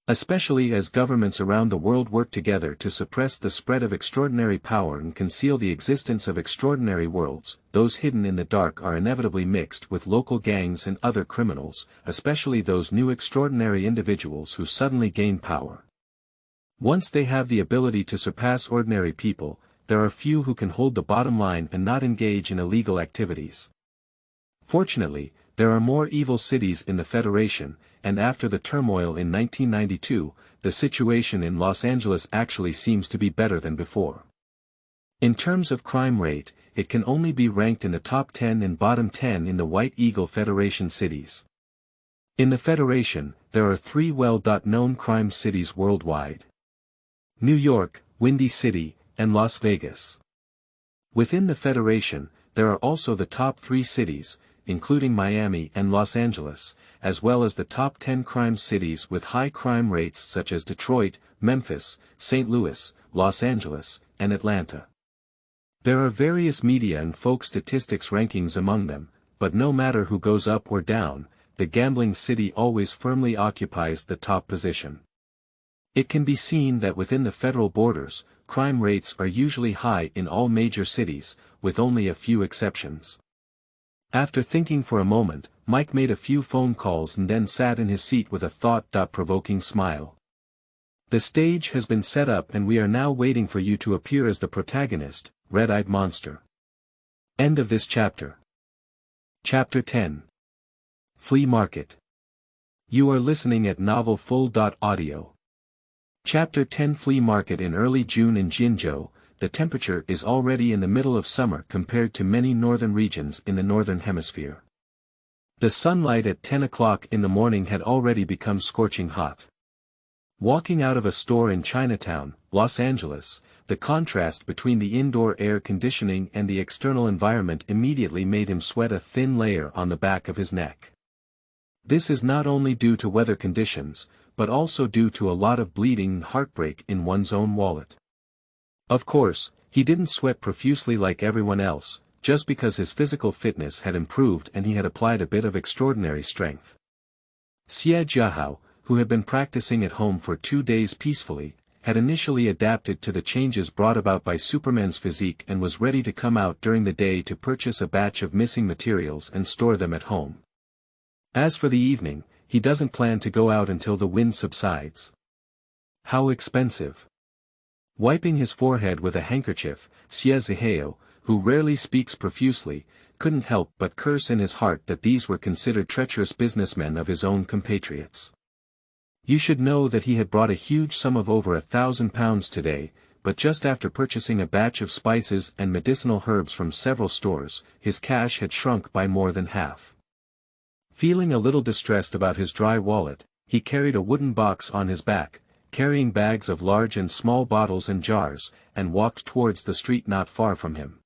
Especially as governments around the world work together to suppress the spread of extraordinary power and conceal the existence of extraordinary worlds, those hidden in the dark are inevitably mixed with local gangs and other criminals, especially those new extraordinary individuals who suddenly gain power. Once they have the ability to surpass ordinary people, there are few who can hold the bottom line and not engage in illegal activities. Fortunately, there are more evil cities in the Federation, and after the turmoil in 1992, the situation in Los Angeles actually seems to be better than before. In terms of crime rate, it can only be ranked in the top 10 and bottom 10 in the White Eagle Federation cities. In the Federation, there are 3 well-known crime cities worldwide: New York, Windy City, and Las Vegas. Within the Federation, there are also the top 3 cities, including Miami and Los Angeles, as well as the top 10 crime cities with high crime rates such as Detroit, Memphis, St. Louis, Los Angeles, and Atlanta. There are various media and folk statistics rankings among them, but no matter who goes up or down, the gambling city always firmly occupies the top position. It can be seen that within the federal borders, crime rates are usually high in all major cities, with only a few exceptions. After thinking for a moment, Mike made a few phone calls and then sat in his seat with a thought-provoking smile. The stage has been set up and we are now waiting for you to appear as the protagonist, Red-Eyed Monster. End of this chapter. Chapter 10. Flea Market. You are listening at novelfull.audio. Chapter 10. Flea Market. In early June in Jinzhou, the temperature is already in the middle of summer compared to many northern regions in the northern hemisphere. The sunlight at 10 o'clock in the morning had already become scorching hot. Walking out of a store in Chinatown, Los Angeles, the contrast between the indoor air conditioning and the external environment immediately made him sweat a thin layer on the back of his neck. This is not only due to weather conditions, but also due to a lot of bleeding and heartbreak in one's own wallet. Of course, he didn't sweat profusely like everyone else, just because his physical fitness had improved and he had applied a bit of extraordinary strength. Xie Zihao, who had been practicing at home for 2 days peacefully, had initially adapted to the changes brought about by Superman's physique and was ready to come out during the day to purchase a batch of missing materials and store them at home. As for the evening, he doesn't plan to go out until the wind subsides. How expensive. Wiping his forehead with a handkerchief, Xie Zihao, who rarely speaks profusely, couldn't help but curse in his heart that these were considered treacherous businessmen of his own compatriots. You should know that he had brought a huge sum of over £1,000 today, but just after purchasing a batch of spices and medicinal herbs from several stores, his cash had shrunk by more than half. Feeling a little distressed about his dry wallet, he carried a wooden box on his back, carrying bags of large and small bottles and jars, and walked towards the street not far from him.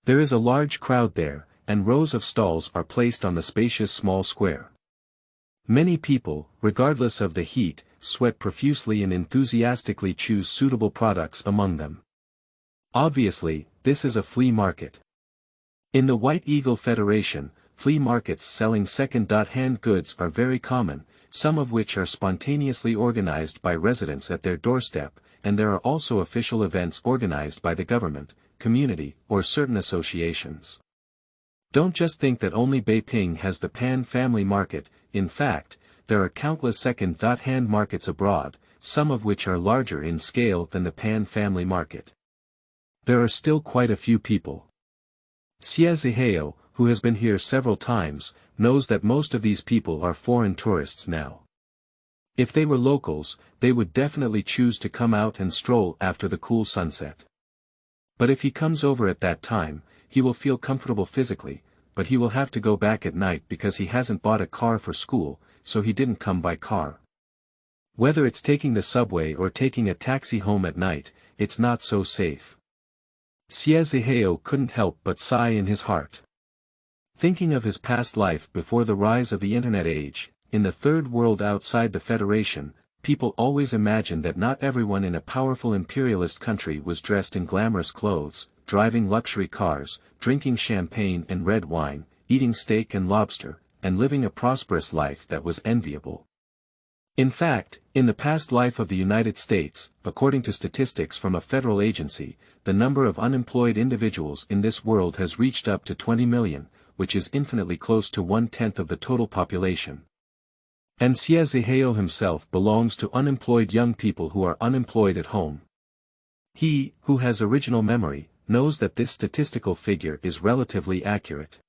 There is a large crowd there, and rows of stalls are placed on the spacious small square. Many people, regardless of the heat, sweat profusely and enthusiastically choose suitable products among them. Obviously, this is a flea market. In the White Eagle Federation, flea markets selling second-hand goods are very common, some of which are spontaneously organized by residents at their doorstep, and there are also official events organized by the government, community, or certain associations. Don't just think that only Beiping has the Pan Family Market. In fact, there are countless second-hand markets abroad, some of which are larger in scale than the Pan Family Market. There are still quite a few people. Xie Zihao, who has been here several times, knows that most of these people are foreign tourists now. If they were locals, they would definitely choose to come out and stroll after the cool sunset. But if he comes over at that time, he will feel comfortable physically, but he will have to go back at night because he hasn't bought a car for school, so he didn't come by car. Whether it's taking the subway or taking a taxi home at night, it's not so safe. Xie Zihao couldn't help but sigh in his heart. Thinking of his past life before the rise of the Internet age, in the third world outside the Federation, people always imagined that not everyone in a powerful imperialist country was dressed in glamorous clothes, driving luxury cars, drinking champagne and red wine, eating steak and lobster, and living a prosperous life that was enviable. In fact, in the past life of the United States, according to statistics from a federal agency, the number of unemployed individuals in this world has reached up to 20 million, which is infinitely close to 1/10 of the total population. And Xie Zihao himself belongs to unemployed young people who are unemployed at home. He, who has original memory, knows that this statistical figure is relatively accurate.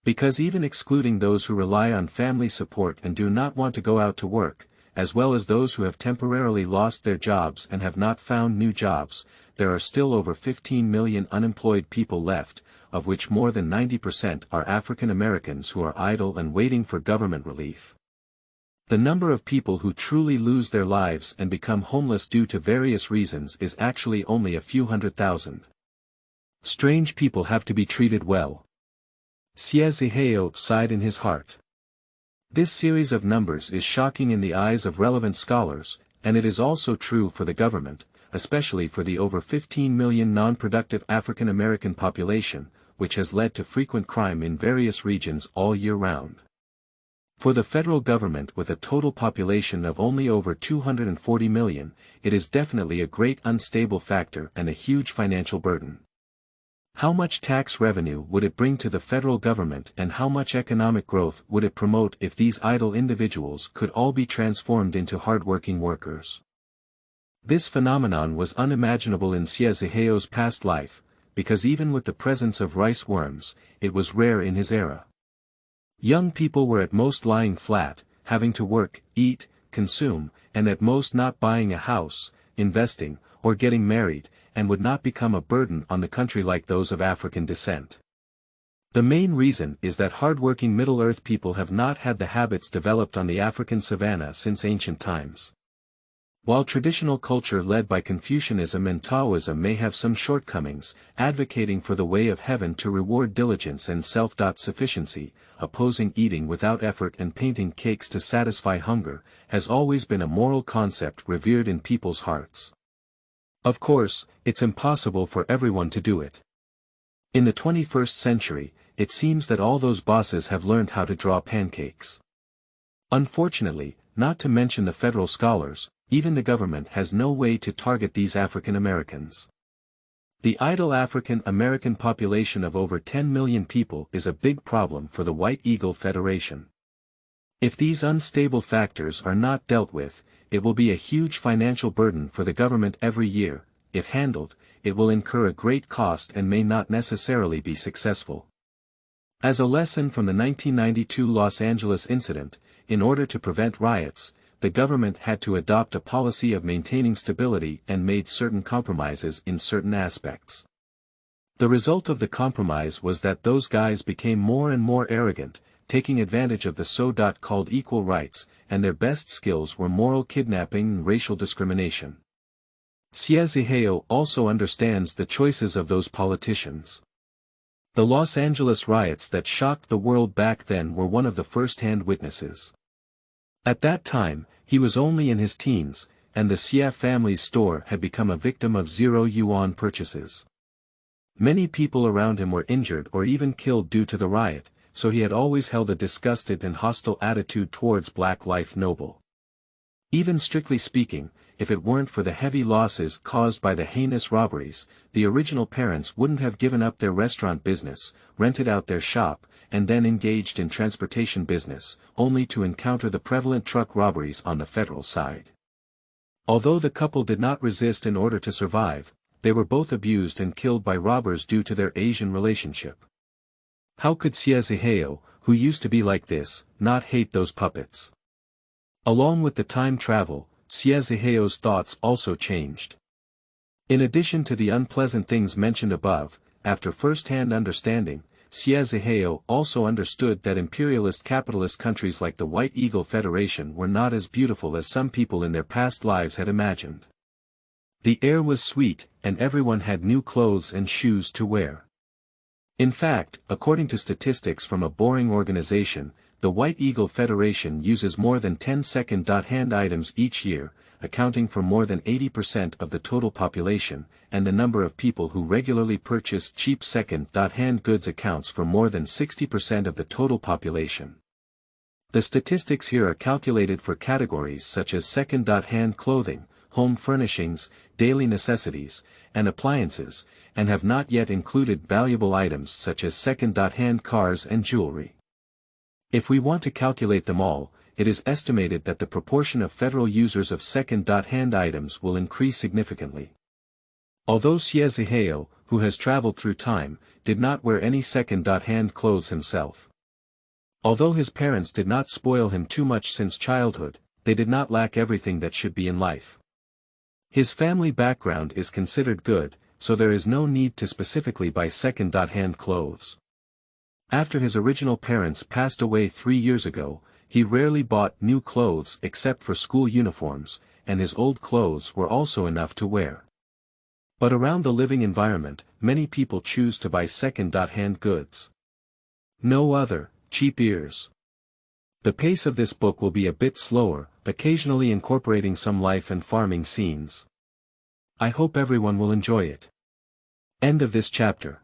Because even excluding those who rely on family support and do not want to go out to work, as well as those who have temporarily lost their jobs and have not found new jobs, there are still over 15 million unemployed people left, of which more than 90% are African Americans who are idle and waiting for government relief. The number of people who truly lose their lives and become homeless due to various reasons is actually only a few 100,000. Strange people have to be treated well. Xie Zihao sighed in his heart. This series of numbers is shocking in the eyes of relevant scholars, and it is also true for the government, especially for the over 15 million non-productive African American population, which has led to frequent crime in various regions all year round. For the federal government with a total population of only over 240 million, it is definitely a great unstable factor and a huge financial burden. How much tax revenue would it bring to the federal government and how much economic growth would it promote if these idle individuals could all be transformed into hardworking workers? This phenomenon was unimaginable in Xie Zihao's past life, because even with the presence of rice worms, it was rare in his era. Young people were at most lying flat, having to work, eat, consume, and at most not buying a house, investing, or getting married, and would not become a burden on the country like those of African descent. The main reason is that hardworking Middle-earth people have not had the habits developed on the African savanna since ancient times. While traditional culture led by Confucianism and Taoism may have some shortcomings, advocating for the way of heaven to reward diligence and self-sufficiency, opposing eating without effort and painting cakes to satisfy hunger, has always been a moral concept revered in people's hearts. Of course, it's impossible for everyone to do it. In the 21st century, it seems that all those bosses have learned how to draw pancakes. Unfortunately, not to mention the federal scholars, even the government has no way to target these African Americans. The idle African American population of over 10 million people is a big problem for the White Eagle Federation. If these unstable factors are not dealt with, it will be a huge financial burden for the government every year. If handled, it will incur a great cost and may not necessarily be successful. As a lesson from the 1992 Los Angeles incident, in order to prevent riots, the government had to adopt a policy of maintaining stability and made certain compromises in certain aspects. The result of the compromise was that those guys became more and more arrogant, taking advantage of the so-called equal rights, and their best skills were moral kidnapping and racial discrimination. Xie Zihao also understands the choices of those politicians. The Los Angeles riots that shocked the world back then were one of the first-hand witnesses. At that time, he was only in his teens, and the Xie family's store had become a victim of zero-yuan purchases. Many people around him were injured or even killed due to the riot, so he had always held a disgusted and hostile attitude towards black life noble. Even strictly speaking, if it weren't for the heavy losses caused by the heinous robberies, the original parents wouldn't have given up their restaurant business, rented out their shop, and then engaged in transportation business, only to encounter the prevalent truck robberies on the federal side. Although the couple did not resist in order to survive, they were both abused and killed by robbers due to their Asian relationship. How could Xie Zihao, who used to be like this, not hate those puppets? Along with the time travel, Xie Zihao's thoughts also changed. In addition to the unpleasant things mentioned above, after first-hand understanding, Xie Zihao also understood that imperialist capitalist countries like the White Eagle Federation were not as beautiful as some people in their past lives had imagined. The air was sweet, and everyone had new clothes and shoes to wear. In fact, according to statistics from a boring organization, the White Eagle Federation uses more than 10 second-hand items each year, accounting for more than 80% of the total population, and the number of people who regularly purchase cheap second-hand goods accounts for more than 60% of the total population. The statistics here are calculated for categories such as second-hand clothing, home furnishings, daily necessities, and appliances, and have not yet included valuable items such as second-hand cars and jewelry. If we want to calculate them all, it is estimated that the proportion of federal users of second-hand items will increase significantly. Although Xie Zihao, who has traveled through time, did not wear any second-hand clothes himself. Although his parents did not spoil him too much since childhood, they did not lack everything that should be in life. His family background is considered good, so there is no need to specifically buy second-hand clothes. After his original parents passed away 3 years ago, he rarely bought new clothes except for school uniforms, and his old clothes were also enough to wear. But around the living environment, many people choose to buy second-hand goods. No other, cheap ears. The pace of this book will be a bit slower, occasionally incorporating some life and farming scenes. I hope everyone will enjoy it. End of this chapter.